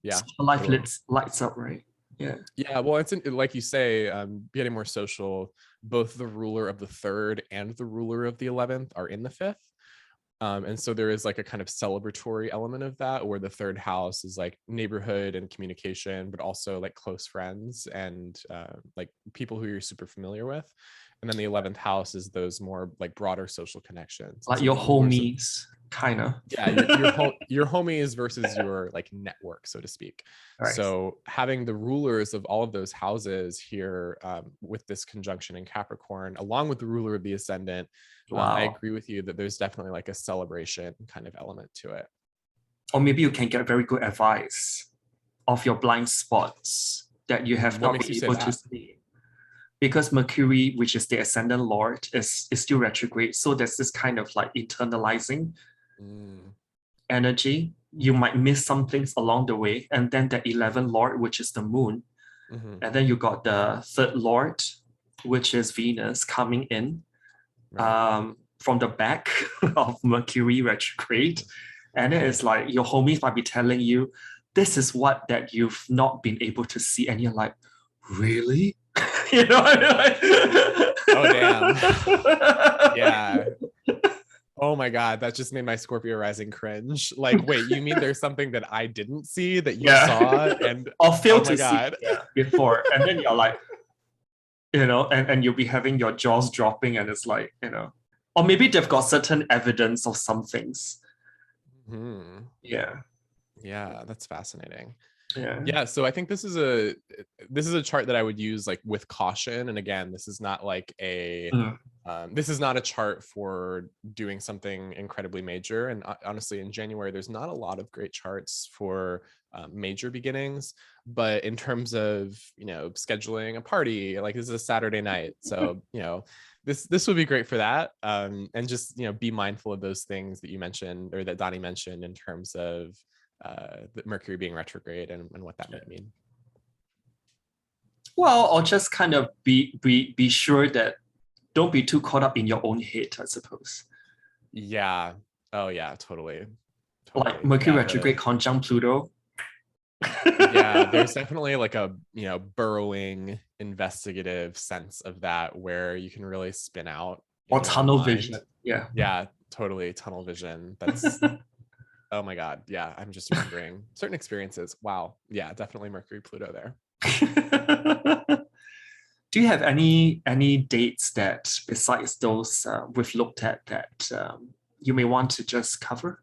Yeah. Social life Totally. lights up, right? Yeah. Yeah, well, it's like you say, getting more social. Both the ruler of the third and the ruler of the 11th are in the fifth. And so there is like a kind of celebratory element of that, where the third house is like neighborhood and communication, but also like close friends and like people who you're super familiar with. And then the 11th house is those more like broader social connections. Like So your the rulers of, homies, kind of. yeah, your homies versus your like network, so to speak. Right. So having the rulers of all of those houses here with this conjunction in Capricorn, along with the ruler of the ascendant, I Wow. agree with you that there's definitely like a celebration kind of element to it. Or maybe you can get very good advice of your blind spots that you have What not makes been you say able to that? see. Because Mercury, which is the ascendant lord, is still retrograde. So there's this kind of like internalizing energy. You might miss some things along the way. And then the 11th lord, which is the moon. And then you got the third lord, which is Venus, coming in from the back of Mercury retrograde. And it is like your homies might be telling you, this is what that you've not been able to see. And you're like, really? You know what I mean? Oh, damn. Yeah. Oh my God, that just made my Scorpio rising cringe. Like, wait, you mean there's something that I didn't see that you saw? And or fail oh my to see God. before. And then you're like, and you'll be having your jaws dropping, and it's like, or maybe they've got certain evidence of some things. Yeah. Yeah, that's fascinating. Yeah. So I think this is a chart that I would use like with caution. And again, this is not like this is not a chart for doing something incredibly major. And honestly, in January, there's not a lot of great charts for major beginnings. But in terms of scheduling a party, like this is a Saturday night, so this would be great for that. And just be mindful of those things that you mentioned, or that Donnie mentioned, in terms of the Mercury being retrograde and what that might mean. Well, or just kind of be sure that don't be too caught up in your own head, I suppose. Yeah. Oh yeah, totally. Like Mercury retrograde conjunct Pluto. Yeah, there's definitely like a burrowing investigative sense of that, where you can really spin out or tunnel vision. Yeah, totally, tunnel vision. That's oh my God, yeah, I'm just remembering certain experiences. Wow. Yeah, definitely Mercury Pluto there. Do you have any dates that, besides those we've looked at, that you may want to just cover?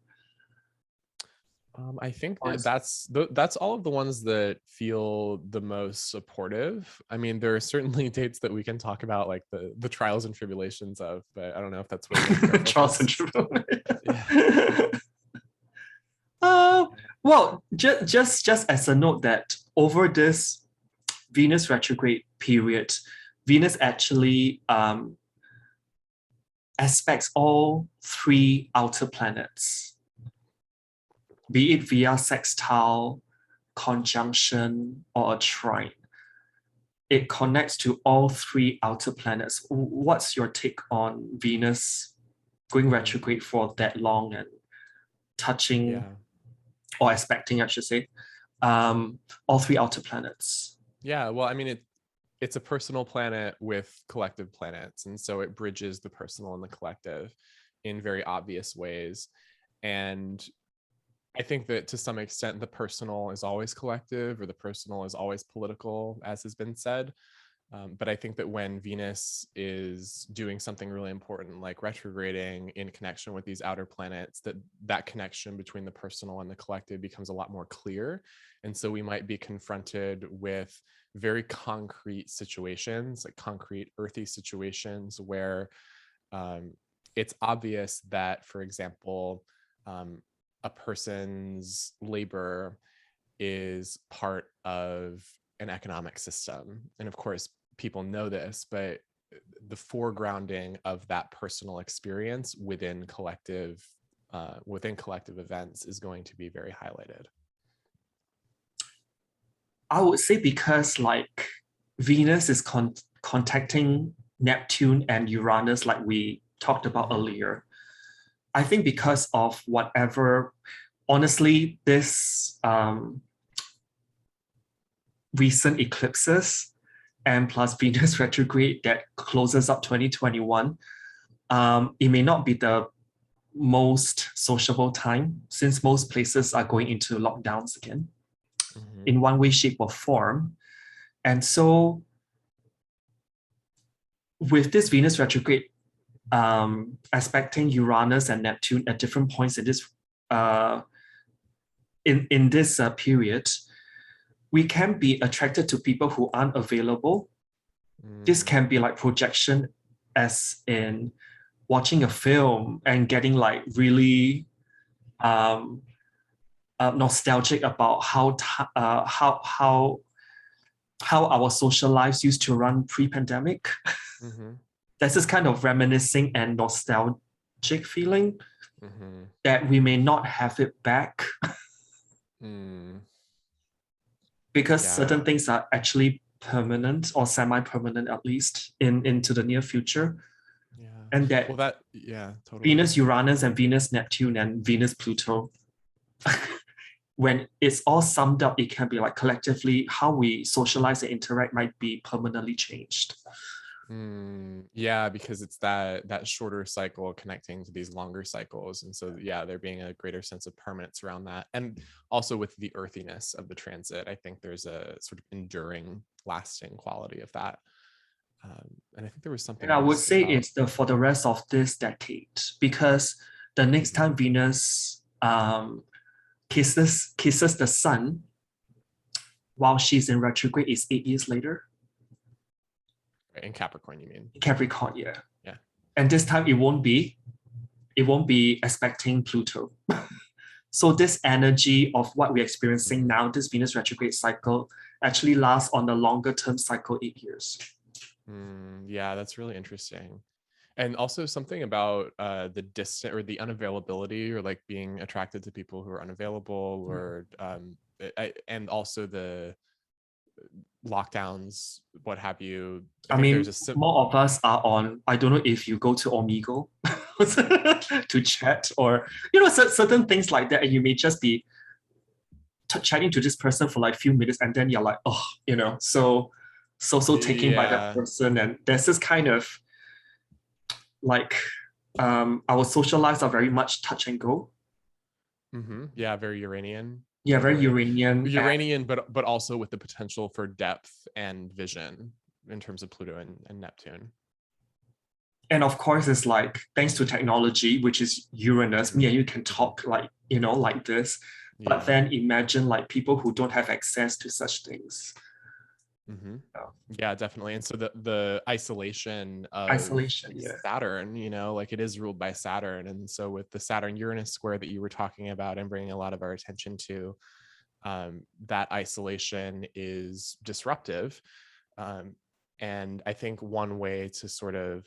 I think Or that that's all of the ones that feel the most supportive. I mean, there are certainly dates that we can talk about, like the trials and tribulations of, but I don't know if that's where you want to go for Charles and first. Yeah. Uh, well, just as a note that over this Venus retrograde period, Venus actually aspects all three outer planets, be it via sextile, conjunction, or a trine. It connects to all three outer planets. What's your take on Venus going retrograde for that long and touching, Yeah. or aspecting, I should say, all three outer planets? Yeah. Well, I mean, it's a personal planet with collective planets. And so it bridges the personal and the collective in very obvious ways. And I think that to some extent, the personal is always collective, or the personal is always political, as has been said. But I think that when Venus is doing something really important, like retrograding in connection with these outer planets, that connection between the personal and the collective becomes a lot more clear. And so we might be confronted with very concrete situations, like concrete earthy situations, where it's obvious that, for example, a person's labor is part of an economic system. And of course, people know this, but the foregrounding of that personal experience within collective events is going to be very highlighted. I would say because like Venus is contacting Neptune and Uranus, like we talked about earlier. I think because of whatever, honestly, this recent eclipses and plus Venus retrograde that closes up 2021, it may not be the most sociable time since most places are going into lockdowns again in one way, shape, or form. And so with this Venus retrograde aspecting Uranus and Neptune at different points in this period, we can be attracted to people who aren't available. This can be like projection, as in watching a film and getting like really nostalgic about how our social lives used to run pre-pandemic. There's this kind of reminiscing and nostalgic feeling that we may not have it back because certain things are actually permanent or semi-permanent, at least into the near future. And that, totally. Venus Uranus and Venus Neptune and Venus Pluto, when it's all summed up, it can be like collectively how we socialize and interact might be permanently changed. Yeah, because it's that shorter cycle connecting to these longer cycles. And so, there being a greater sense of permanence around that. And also with the earthiness of the transit, I think there's a sort of enduring, lasting quality of that. And I think there was something. And I would say it's for the rest of this decade, because the next time Venus kisses the sun while she's in retrograde is 8 years later. In Capricorn, you mean? Capricorn, yeah. Yeah. And this time it won't be aspecting Pluto. So this energy of what we're experiencing now, this Venus retrograde cycle, actually lasts on a longer term cycle, 8 years. Yeah, that's really interesting. And also something about the distant or the unavailability, or like being attracted to people who are unavailable, or and also the lockdowns, what have you. I mean, more of us are on, I don't know if you go to Omegle to chat, or, certain things like that. And you may just be chatting to this person for like a few minutes and then you're like, so taken by that person. And there's this kind of like, our social lives are very much touch and go. Yeah, very Uranian. Yeah, very Uranian. But also with the potential for depth and vision in terms of Pluto and Neptune. And of course, it's like, thanks to technology, which is Uranus, me and you can talk like, like this. But then imagine like people who don't have access to such things. Yeah, definitely. And so the isolation of yeah. Saturn, like it is ruled by Saturn. And so with the Saturn Uranus square that you were talking about and bringing a lot of our attention to, that isolation is disruptive. And I think one way to sort of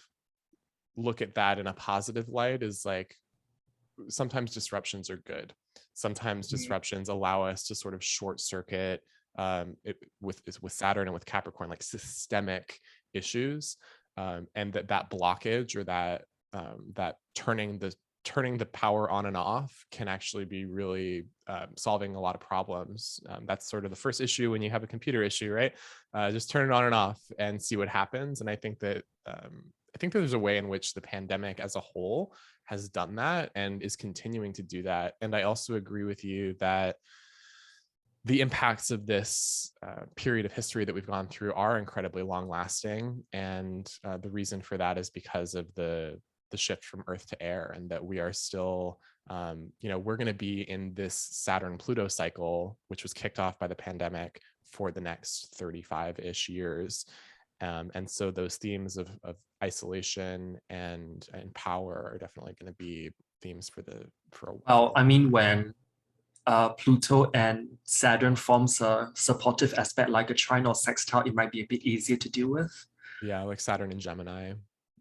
look at that in a positive light is like, sometimes disruptions are good. Sometimes disruptions allow us to sort of short circuit with Saturn and with Capricorn, like systemic issues, and that blockage or that turning the power on and off can actually be really solving a lot of problems. That's sort of the first issue when you have a computer issue, right? Just turn it on and off and see what happens. And I think that there's a way in which the pandemic as a whole has done that and is continuing to do that. And I also agree with you that the impacts of this period of history that we've gone through are incredibly long lasting. And the reason for that is because of the shift from Earth to air, and that we are still, we're going to be in this Saturn Pluto cycle, which was kicked off by the pandemic, for the next 35-ish years. And so those themes of isolation and power are definitely going to be themes for a while. Well, I mean, when Pluto and Saturn forms a supportive aspect like a trine or sextile, it might be a bit easier to deal with. Yeah, like Saturn and Gemini,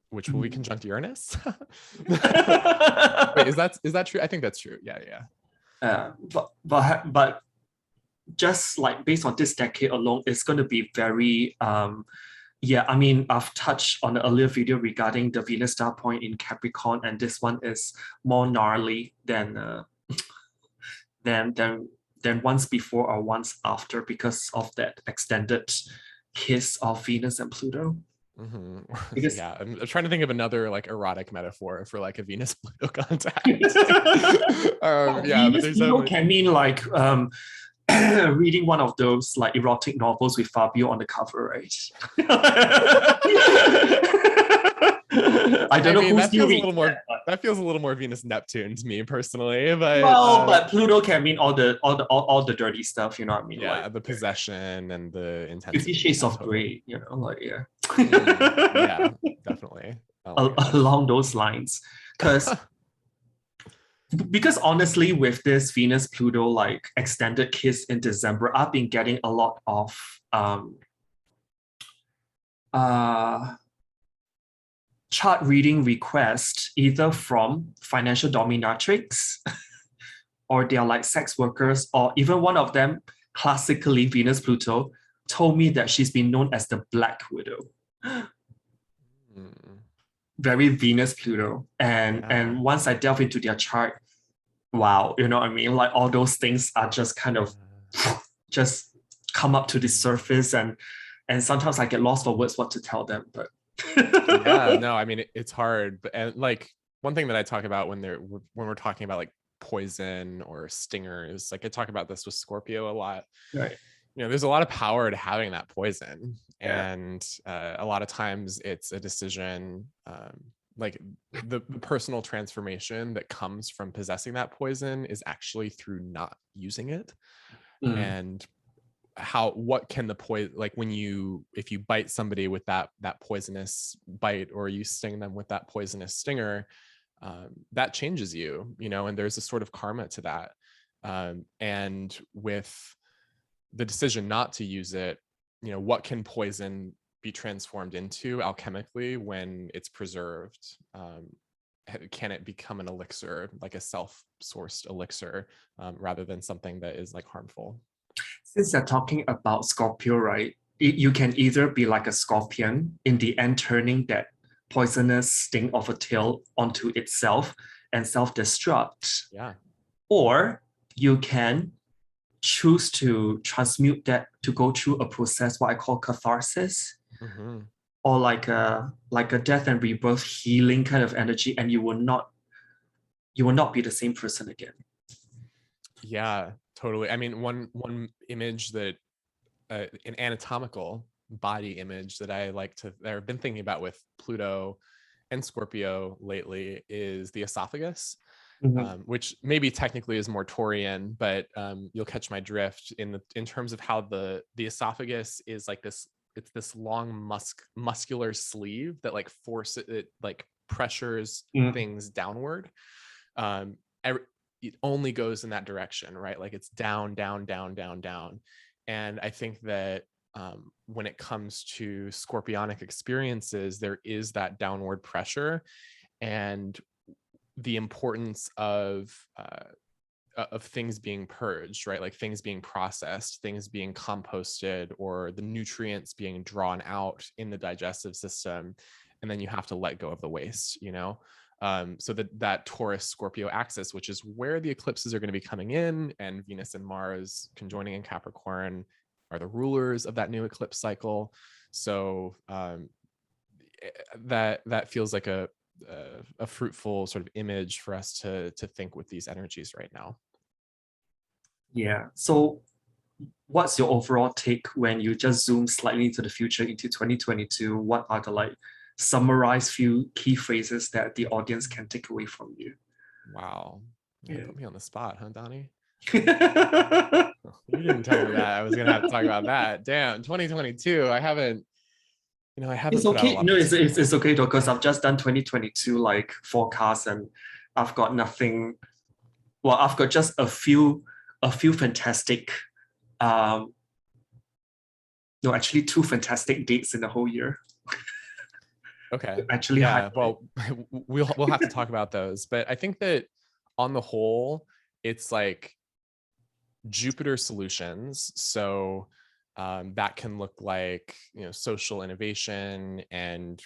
which will be conjunct Uranus. Wait, is that true? I think that's true. Yeah. But just like based on this decade alone, it's going to be very I mean, I've touched on the earlier video regarding the VenusStarPoint in Capricorn, and this one is more gnarly than once before or once after, because of that extended kiss of Venus and Pluto. Because I'm trying to think of another like erotic metaphor for like a Venus Pluto contact. Venus Pluto can mean like reading one of those like erotic novels with Fabio on the cover, right? I don't know who's still reading that. That feels a little more Venus Neptune to me personally, but but Pluto can mean all the dirty stuff, you know what I mean? Yeah, like the possession and the intensity. 50 Shades of Grey, yeah, definitely. Along those lines, because honestly, with this Venus Pluto like extended kiss in December, I've been getting a lot of chart reading requests, either from financial dominatrix or they're like sex workers, or even one of them, classically Venus Pluto, told me that she's been known as the Black Widow. Very Venus Pluto. And once I delve into their chart, wow, you know what I mean? Like all those things are just kind of just come up to the surface, and sometimes I get lost for words what to tell them. But no, I mean it's hard. And like one thing that I talk about when we're talking about like poison or stingers, like I talk about this with Scorpio a lot. Right. There's a lot of power to having that poison, and a lot of times it's a decision, like the personal transformation that comes from possessing that poison is actually through not using it. And what can the poison, like if you bite somebody with that poisonous bite, or you sting them with that poisonous stinger, that changes you, and there's a sort of karma to that. And with the decision not to use it, what can poison be transformed into alchemically when it's preserved? Can it become an elixir, like a self-sourced elixir, rather than something that is like harmful? Since you're talking about Scorpio, right? You can either be like a scorpion, in the end turning that poisonous sting of a tail onto itself and self-destruct. Yeah. Or you can choose to transmute that, to go through a process, what I call catharsis, or like a death and rebirth healing kind of energy, and you will not be the same person again. Yeah, totally. I mean, one image that an anatomical body image that I've been thinking about with Pluto and Scorpio lately is the esophagus. which maybe technically is more Taurian, but you'll catch my drift in terms of how the esophagus is like this. It's this long muscular sleeve that like it like pressures things downward. It only goes in that direction, right? Like it's down, down, down, down, down. And I think that when it comes to scorpionic experiences, there is that downward pressure, and the importance of things being purged, right? Like things being processed, things being composted, or the nutrients being drawn out in the digestive system. And then you have to let go of the waste, you know? So that Taurus Scorpio axis, which is where the eclipses are going to be coming in, and Venus and Mars conjoining in Capricorn are the rulers of that new eclipse cycle. So that feels like a fruitful sort of image for us to think with these energies right now. Yeah. So what's your overall take when you just zoom slightly into the future, into 2022? What are the like summarize few key phrases that the audience can take away from you? Wow. You put me on the spot, huh, Donnie? You didn't tell me that I was going to have to talk about that. Damn, 2022. I haven't It's okay. No, it's okay though, because I've just done 2022 like forecast, and I've got nothing. Well, I've got just a few fantastic, no, actually 2 fantastic dates in the whole year. Okay. Actually, yeah. Well, we'll have to talk about those, but I think that on the whole, it's like Jupiter solutions. So that can look like, social innovation and,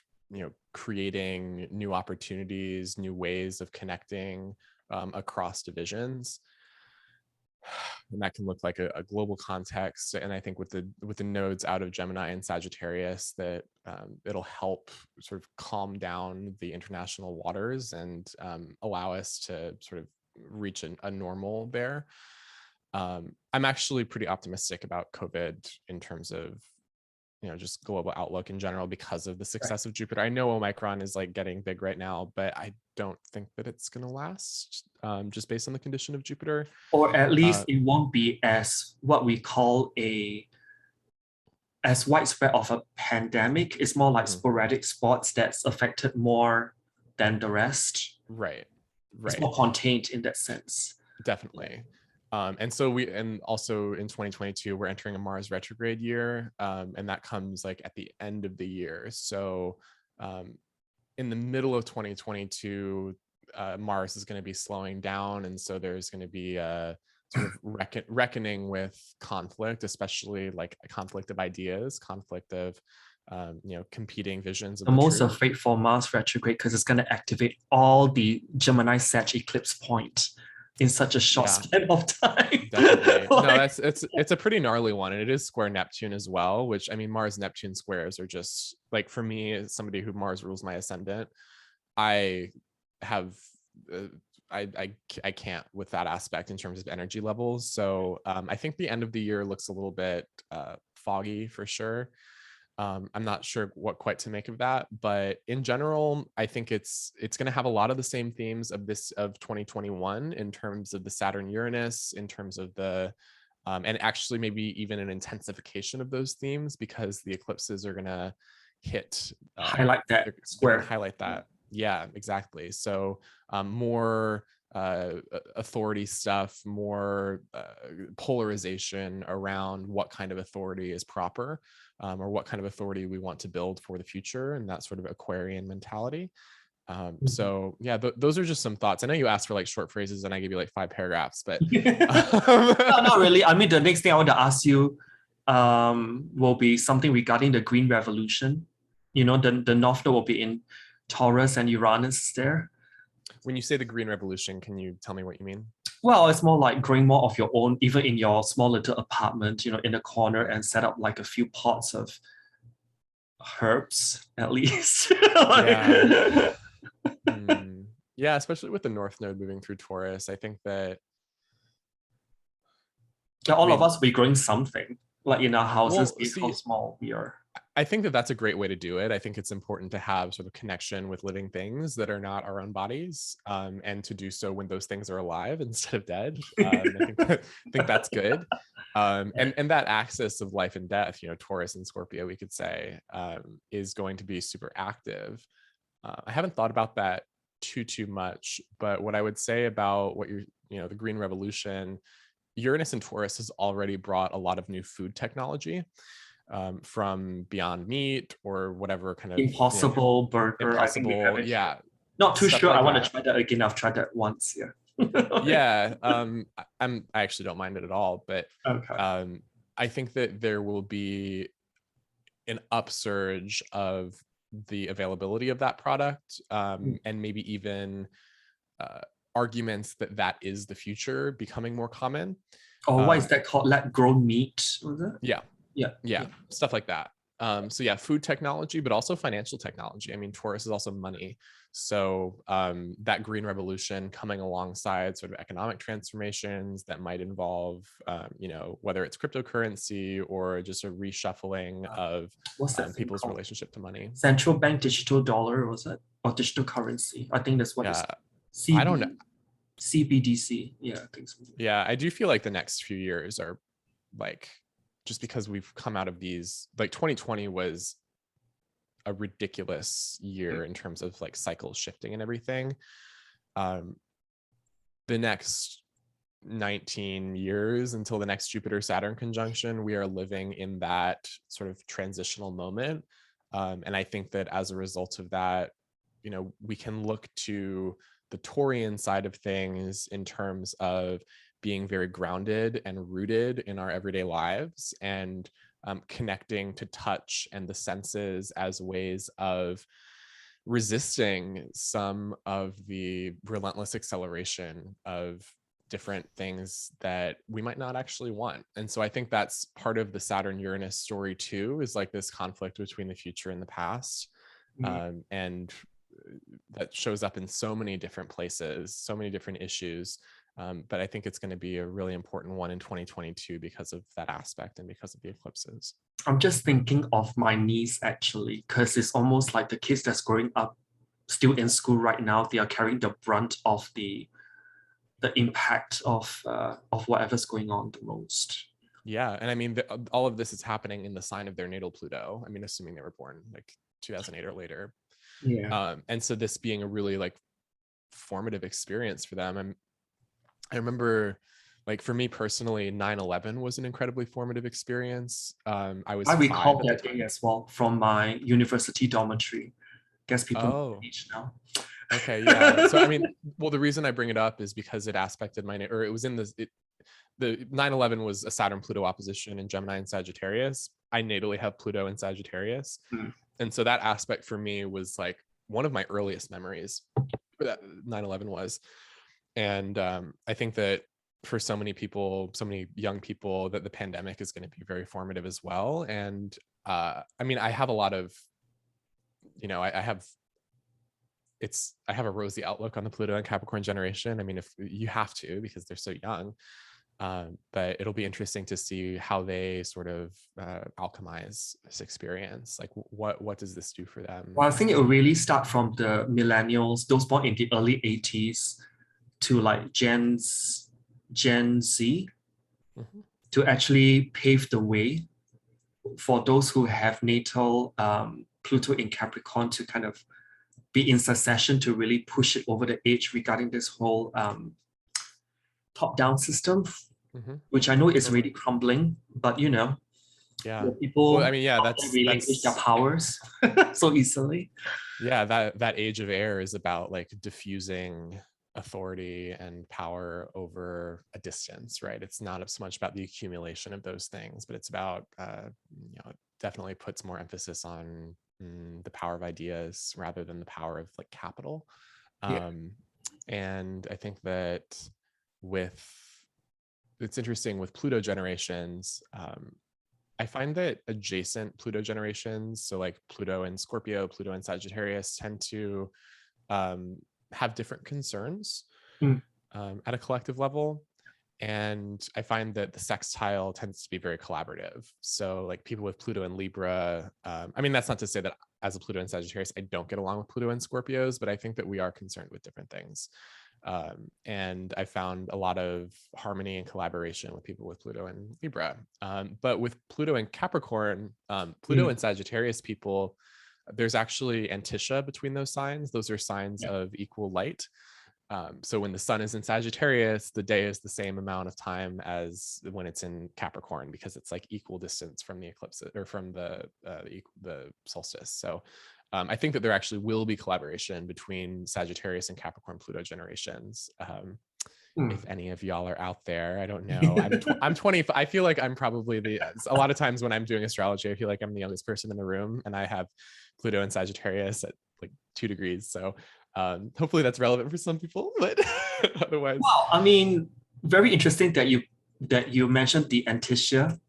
creating new opportunities, new ways of connecting across divisions. And that can look like a global context. And I think with the nodes out of Gemini and Sagittarius, that it'll help sort of calm down the international waters and allow us to sort of reach a normal there. I'm actually pretty optimistic about COVID in terms of, just global outlook in general because of the success of Jupiter. I know Omicron is like getting big right now, but I don't think that it's going to last just based on the condition of Jupiter. Or at least it won't be as what we call as widespread of a pandemic. It's more like sporadic spots that's affected more than the rest. Right. It's more contained in that sense. Definitely. And also in 2022, we're entering a Mars retrograde year. And that comes like at the end of the year. So in the middle of 2022, Mars is going to be slowing down. And so there's going to be a sort of reckoning with conflict, especially like a conflict of ideas, conflict of, competing visions. I'm most afraid for Mars retrograde because it's going to activate all the Gemini Sag eclipse point in such a short span of time. Definitely. No, it's a pretty gnarly one, and it is square Neptune as well, which, I mean, Mars Neptune squares are just like, for me, as somebody who Mars rules my ascendant, I have I can't with that aspect in terms of energy levels. So I think the end of the year looks a little bit foggy for sure. I'm not sure what quite to make of that, but in general, I think it's going to have a lot of the same themes of 2021 in terms of the Saturn Uranus, in terms of the and actually maybe even an intensification of those themes, because the eclipses are going to hit highlight that square. Highlight that. Yeah, exactly. So more authority stuff, more polarization around what kind of authority is proper, or what kind of authority we want to build for the future, and that sort of Aquarian mentality. So yeah, those are just some thoughts. I know you asked for like short phrases and I gave you like 5 paragraphs, but no, not really. I mean, the next thing I want to ask you will be something regarding the Green Revolution. The North Node will be in Taurus and Uranus is there. When you say the Green Revolution, can you tell me what you mean? Well, it's more like growing more of your own, even in your small little apartment, in the corner, and set up like a few pots of herbs, at least. Yeah, especially with the North Node moving through Taurus, I think that all of us will be growing something, like in our houses, how small we are. I think that that's a great way to do it. I think it's important to have sort of connection with living things that are not our own bodies, and to do so when those things are alive instead of dead. I think that's good. And that axis of life and death, Taurus and Scorpio, we could say, is going to be super active. I haven't thought about that too much, but what I would say about what the Green Revolution, Uranus and Taurus has already brought a lot of new food technology, from Beyond Meat or whatever kind of Impossible Burger. Impossible, I think we have it. yeah, Not too stuff sure. like I want that. to try that again. I've tried that once. Yeah. Yeah, I actually don't mind it at all, but Okay. I think that there will be an upsurge of the availability of that product, and maybe even arguments that is the future becoming more common. Oh, what is that called? Lab grown meat, was it? Yeah, Yeah. stuff like that. So yeah, food technology, but also financial technology. I mean, Taurus is also money. So that green revolution coming alongside sort of economic transformations that might involve, whether it's cryptocurrency or just a reshuffling of What's that thing people's called? relationship to money. Central bank digital dollar, was it? Or digital currency? I think that's what it's I don't know. CBDC. Yeah, I think so. Yeah, I do feel like the next few years are like, just because we've come out of these, like 2020 was a ridiculous year in terms of like cycle shifting and everything. The next 19 years until the next Jupiter Saturn conjunction, we are living in that sort of transitional moment. And I think that as a result of that, we can look to the Taurian side of things in terms of being very grounded and rooted in our everyday lives, and connecting to touch and the senses as ways of resisting some of the relentless acceleration of different things that we might not actually want. And so I think that's part of the Saturn Uranus story too, is like this conflict between the future and the past. And that shows up in so many different places, so many different issues. But I think it's going to be a really important one in 2022 because of that aspect and because of the eclipses. I'm just thinking of my niece actually, because it's almost like the kids that's growing up still in school right now, they are carrying the brunt of the impact of whatever's going on the most. Yeah, and I mean, all of this is happening in the sign of their natal Pluto. I mean, assuming they were born like 2008 or later. Yeah. And so this being a really like formative experience for them. I remember, like, for me personally, 9/11 was an incredibly formative experience. I recall that day as well from my university dormitory. Guess people know age now. Okay, yeah. So I mean, well, the reason I bring it up is because it aspected or it was in the 9/11 was a Saturn Pluto opposition in Gemini and Sagittarius. I natally have Pluto in Sagittarius. And so that aspect for me was like one of my earliest memories that 9/11 was. And I think that for so many people, so many young people, that the pandemic is going to be very formative as well. And I mean, I have a lot of, I have a rosy outlook on the Pluto and Capricorn generation. I mean, if you have to, because they're so young, but it'll be interesting to see how they sort of alchemize this experience. Like, what does this do for them? Well, I think it will really start from the millennials, those born in the early 80s, to like Gen Z, to actually pave the way for those who have natal Pluto in Capricorn to kind of be in succession to really push it over the edge regarding this whole top-down system, which I know is really crumbling, but yeah, people, well, I mean, yeah, that's relinquish their powers so easily. Yeah, that age of air is about like diffusing authority and power over a distance, right? It's not so much about the accumulation of those things, but it's about it definitely puts more emphasis on the power of ideas rather than the power of like capital. And I think that it's interesting with Pluto generations. I find that adjacent Pluto generations, so like Pluto and Scorpio, Pluto and Sagittarius, tend to have different concerns at a collective level. And I find that the sextile tends to be very collaborative. So like people with Pluto and Libra, I mean, that's not to say that as a Pluto and Sagittarius, I don't get along with Pluto and Scorpios, but I think that we are concerned with different things. And I found a lot of harmony and collaboration with people with Pluto and Libra. But with Pluto and Capricorn, Pluto and Sagittarius people, there's actually antitia between those signs. Those are signs of equal light. So when the sun is in Sagittarius, the day is the same amount of time as when it's in Capricorn, because it's like equal distance from the eclipse or from the solstice. So I think that there actually will be collaboration between Sagittarius and Capricorn Pluto generations. If any of y'all are out there, I don't know. I'm 20. I feel like I'm probably a lot of times when I'm doing astrology, I feel like I'm the youngest person in the room, and I have Pluto and Sagittarius at like 2 degrees. So hopefully that's relevant for some people, but otherwise. Wow, I mean, very interesting that you mentioned the antitia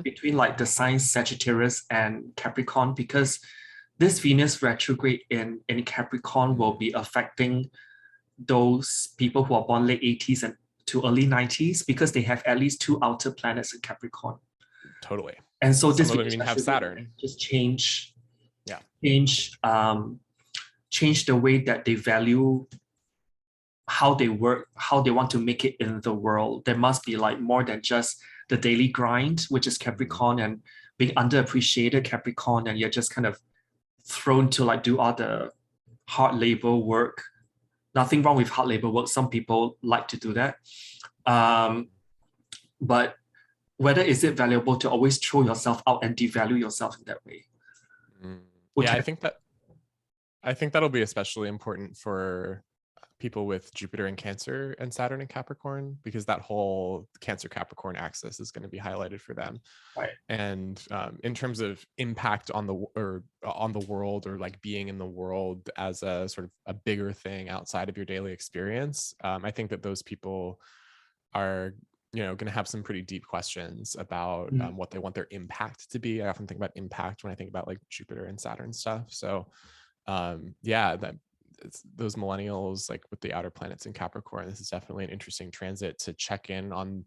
between like the signs Sagittarius and Capricorn, because this Venus retrograde in Capricorn will be affecting those people who are born late 80s and to early 90s, because they have at least 2 outer planets in Capricorn. Totally. And so this will even have Saturn. Just change the way that they value how they work, how they want to make it in the world. There must be like more than just the daily grind, which is Capricorn, and being underappreciated Capricorn, and you're just kind of thrown to like do all the hard labor work. Nothing wrong with hard labor work. Some people like to do that. But whether is it valuable to always throw yourself out and devalue yourself in that way? Yeah, I think that'll be especially important for people with Jupiter in Cancer and Saturn in Capricorn, because that whole Cancer Capricorn axis is going to be highlighted for them. Right. And in terms of impact on the world, or like being in the world as a sort of a bigger thing outside of your daily experience, I think that those people are going to have some pretty deep questions about what they want their impact to be. I often think about impact when I think about like Jupiter and Saturn stuff. So those millennials, like with the outer planets in Capricorn, this is definitely an interesting transit to check in on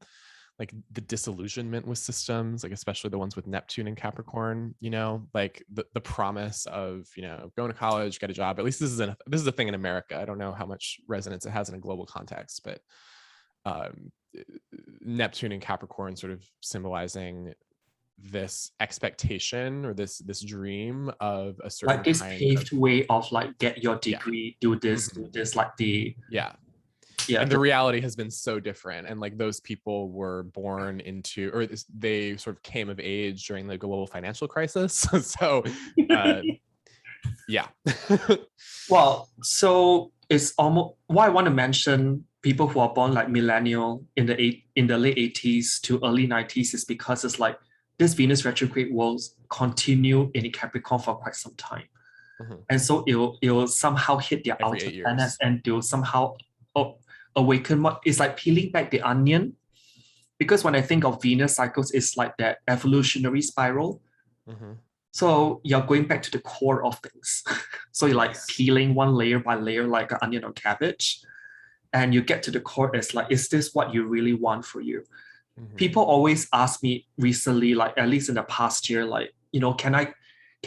like the disillusionment with systems, like especially the ones with Neptune in Capricorn, like the promise of, going to college, get a job. At least this is a thing in America. I don't know how much resonance it has in a global context, but Neptune in Capricorn sort of symbolizing this expectation or this dream of a certain like this paved way of like get your degree, do this, like the and the reality has been so different, and like those people were born into, or they sort of came of age during the global financial crisis. So well, so it's almost why I want to mention people who are born like millennial in the late 80s to early 90s is because it's like this Venus retrograde will continue in Capricorn for quite some time. And so it will somehow hit their outer planets, and they'll somehow awaken. It's like peeling back the onion. Because when I think of Venus cycles, it's like that evolutionary spiral. So you're going back to the core of things. So you're like peeling one layer by layer like an onion or cabbage. And you get to the core, it's like, is this what you really want for you? People always ask me recently, like at least in the past year, like, can I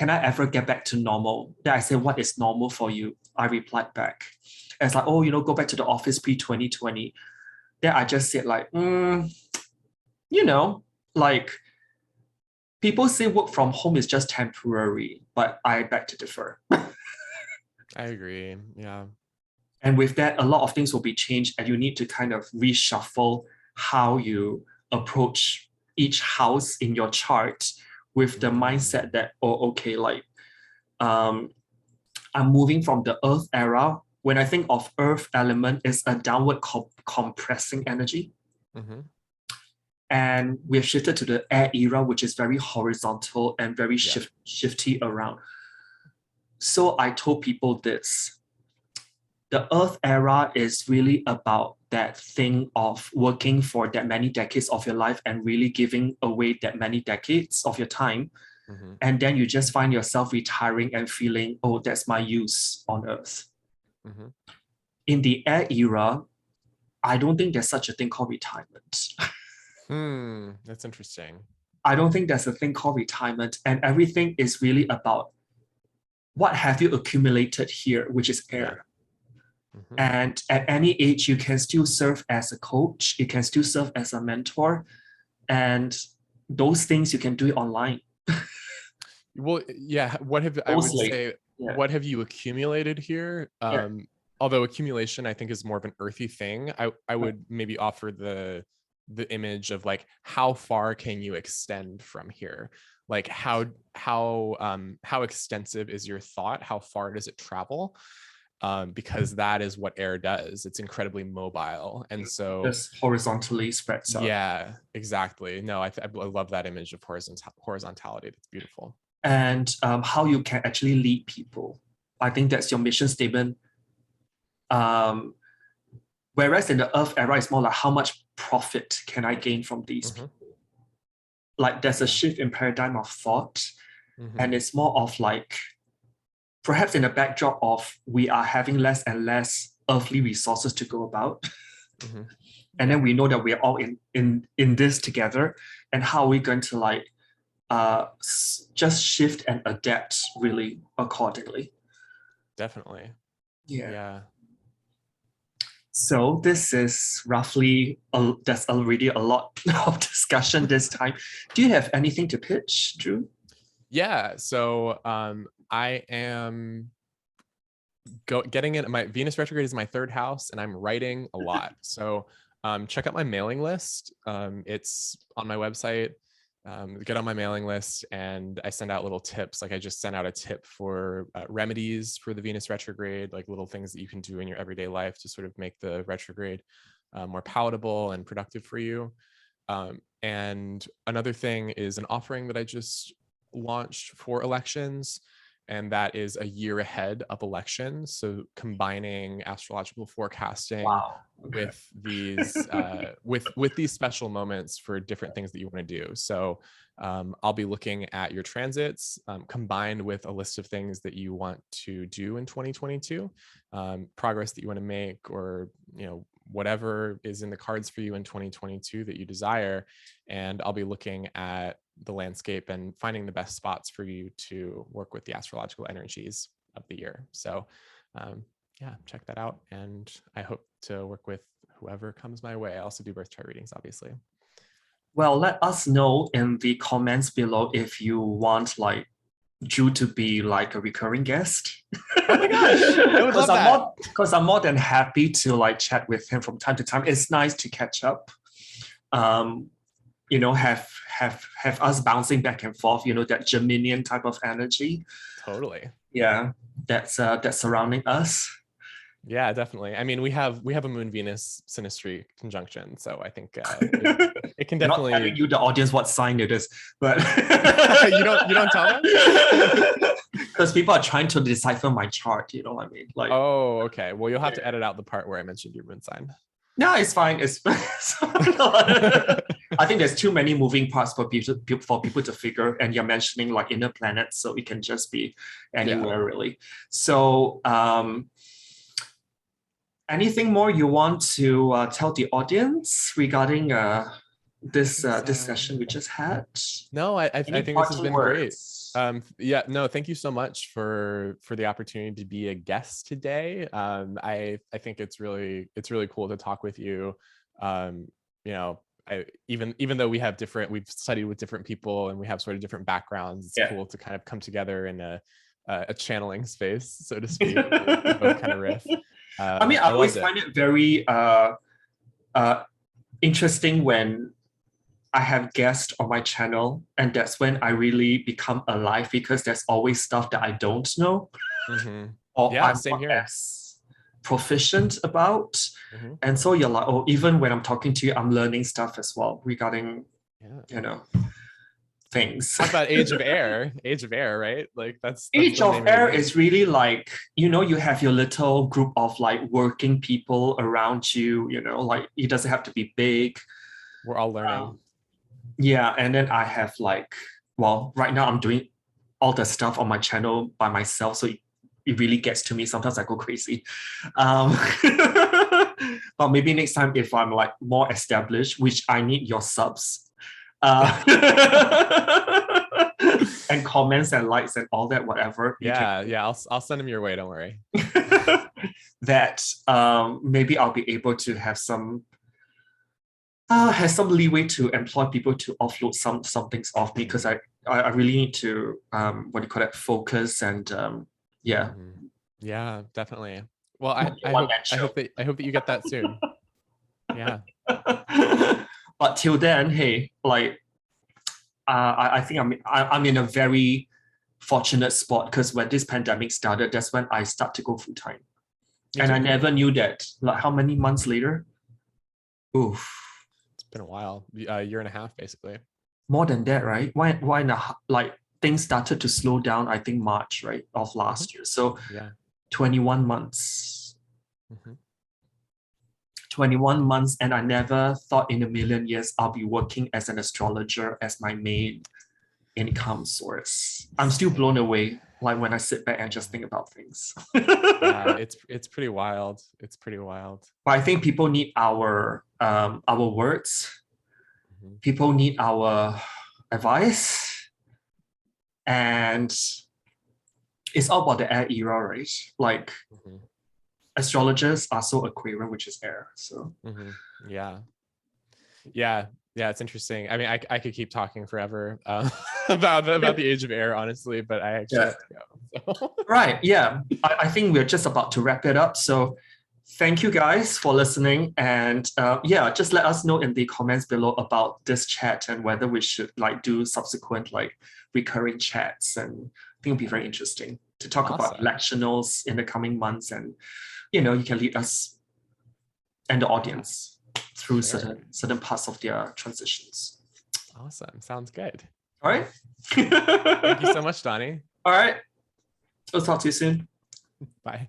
ever get back to normal? Then I said, what is normal for you? I replied back. And it's like, go back to the office pre-2020. Then I just said like, like people say work from home is just temporary, but I beg to differ. I agree. Yeah. And with that, a lot of things will be changed, and you need to kind of reshuffle how you approach each house in your chart with the mindset that, I'm moving from the earth era. When I think of earth element, it's a downward compressing energy. And we've shifted to the air era, which is very horizontal and very shifty around. So I told people this. The earth era is really about that thing of working for that many decades of your life and really giving away that many decades of your time. And then you just find yourself retiring and feeling, that's my use on earth. In the air era, I don't think there's such a thing called retirement. That's interesting. I don't think there's a thing called retirement, and everything is really about what have you accumulated here, which is air. And at any age, you can still serve as a coach, you can still serve as a mentor, and those things you can do it online. Well, yeah. What have I would say? Yeah. What have you accumulated here? Although accumulation, I think, is more of an earthy thing. I would maybe offer the image of like, how far can you extend from here? Like how extensive is your thought? How far does it travel? Because that is what air does. It's incredibly mobile, and so just horizontally spreads out. Yeah, exactly. No, I love that image of horizontality. That's beautiful. And how you can actually lead people. I think that's your mission statement. Whereas in the Earth era, it's more like, how much profit can I gain from these people? Like there's a shift in paradigm of thought, and it's more of like, perhaps in the backdrop of we are having less and less earthly resources to go about. And then we know that we're all in this together, and how are we going to like just shift and adapt really accordingly. Definitely. Yeah. So this is roughly, there's already a lot of discussion this time. Do you have anything to pitch, Drew? Yeah, so I am getting in. My Venus retrograde is my third house, and I'm writing a lot. So check out my mailing list. It's on my website. Get on my mailing list, and I send out little tips. Like I just sent out a tip for remedies for the Venus retrograde, like little things that you can do in your everyday life to sort of make the retrograde more palatable and productive for you. And another thing is an offering that I just launched for elections, and that is a year ahead of elections. So combining astrological forecasting with these with these special moments for different things that you want to do. So I'll be looking at your transits combined with a list of things that you want to do in 2022, progress that you want to make, or whatever is in the cards for you in 2022 that you desire. And I'll be looking at the landscape and finding the best spots for you to work with the astrological energies of the year. So yeah, check that out. And I hope to work with whoever comes my way. I also do birth chart readings, obviously. Well, let us know in the comments below if you want like Drew to be like a recurring guest. Oh my gosh, I would love that. Because I'm more than happy to like chat with him from time to time. It's nice to catch up. Have us bouncing back and forth, that Geminian type of energy. Totally. Yeah, that's surrounding us. Yeah, definitely. I mean, we have a Moon Venus synastry conjunction, so I think it can definitely. I'm not telling you, the audience, what sign it is, but you don't tell them, because people are trying to decipher my chart. You know what I mean? Like, oh, okay. Well, you'll have to edit out the part where I mentioned your moon sign. No, it's fine. It's I think there's too many moving parts for people to figure, and you're mentioning like inner planets, so it can just be anywhere really. So anything more you want to tell the audience regarding this session we just had? No, I think this has been great. Yeah, no, thank you so much for the opportunity to be a guest today. I think it's really cool to talk with you. Even though we've studied with different people and we have sort of different backgrounds, it's cool to kind of come together in a channeling space, so to speak. Both kind of riff. I mean, I always find it very interesting when I have guests on my channel, and that's when I really become alive, because there's always stuff that I don't know, or I'm not as proficient about. And so you're like, oh, even when I'm talking to you, I'm learning stuff as well regarding, things. Talk about Age of Air, right? Like that's Age of Air is really like, you have your little group of like working people around you, like it doesn't have to be big. We're all learning. Yeah, and then I have like, well, right now I'm doing all the stuff on my channel by myself, so it really gets to me. Sometimes I go crazy. But maybe next time, if I'm like more established, which I need your subs, and comments and likes and all that, whatever. Yeah. I'll send them your way. Don't worry. That maybe I'll be able to have some leeway to employ people to offload some things off me, because I really need to what do you call it, focus and yeah. Yeah, definitely. Well, I hope that you get that soon. Yeah. But till then, hey, like I think I'm in a very fortunate spot, because when this pandemic started, that's when I start to go full time. And I never knew that. Like, how many months later? Oof. It's been a while, a year and a half, basically. More than that, right? Why not? Like, things started to slow down, I think March, right, of last year. So yeah, 21 months. 21 months, and I never thought in a million years I'll be working as an astrologer as my main income source. I'm still blown away, like when I sit back and just think about things. Yeah, it's pretty wild. It's pretty wild. But I think people need our words. People need our advice, and it's all about the air era, right? Like astrologers are so Aquarian, which is air. So yeah, it's interesting. I mean, I could keep talking forever about the age of air, honestly, but I actually have to go. So. Right. Yeah. I think we're just about to wrap it up. So thank you guys for listening. And yeah, just let us know in the comments below about this chat and whether we should like do subsequent like recurring chats. And I think it'll be very interesting to talk about electionals in the coming months. And, you know, you can lead us and the audience through certain parts of their transitions. Awesome. Sounds good. All right. Thank you so much, Donnie. All right. We'll talk to you soon. Bye.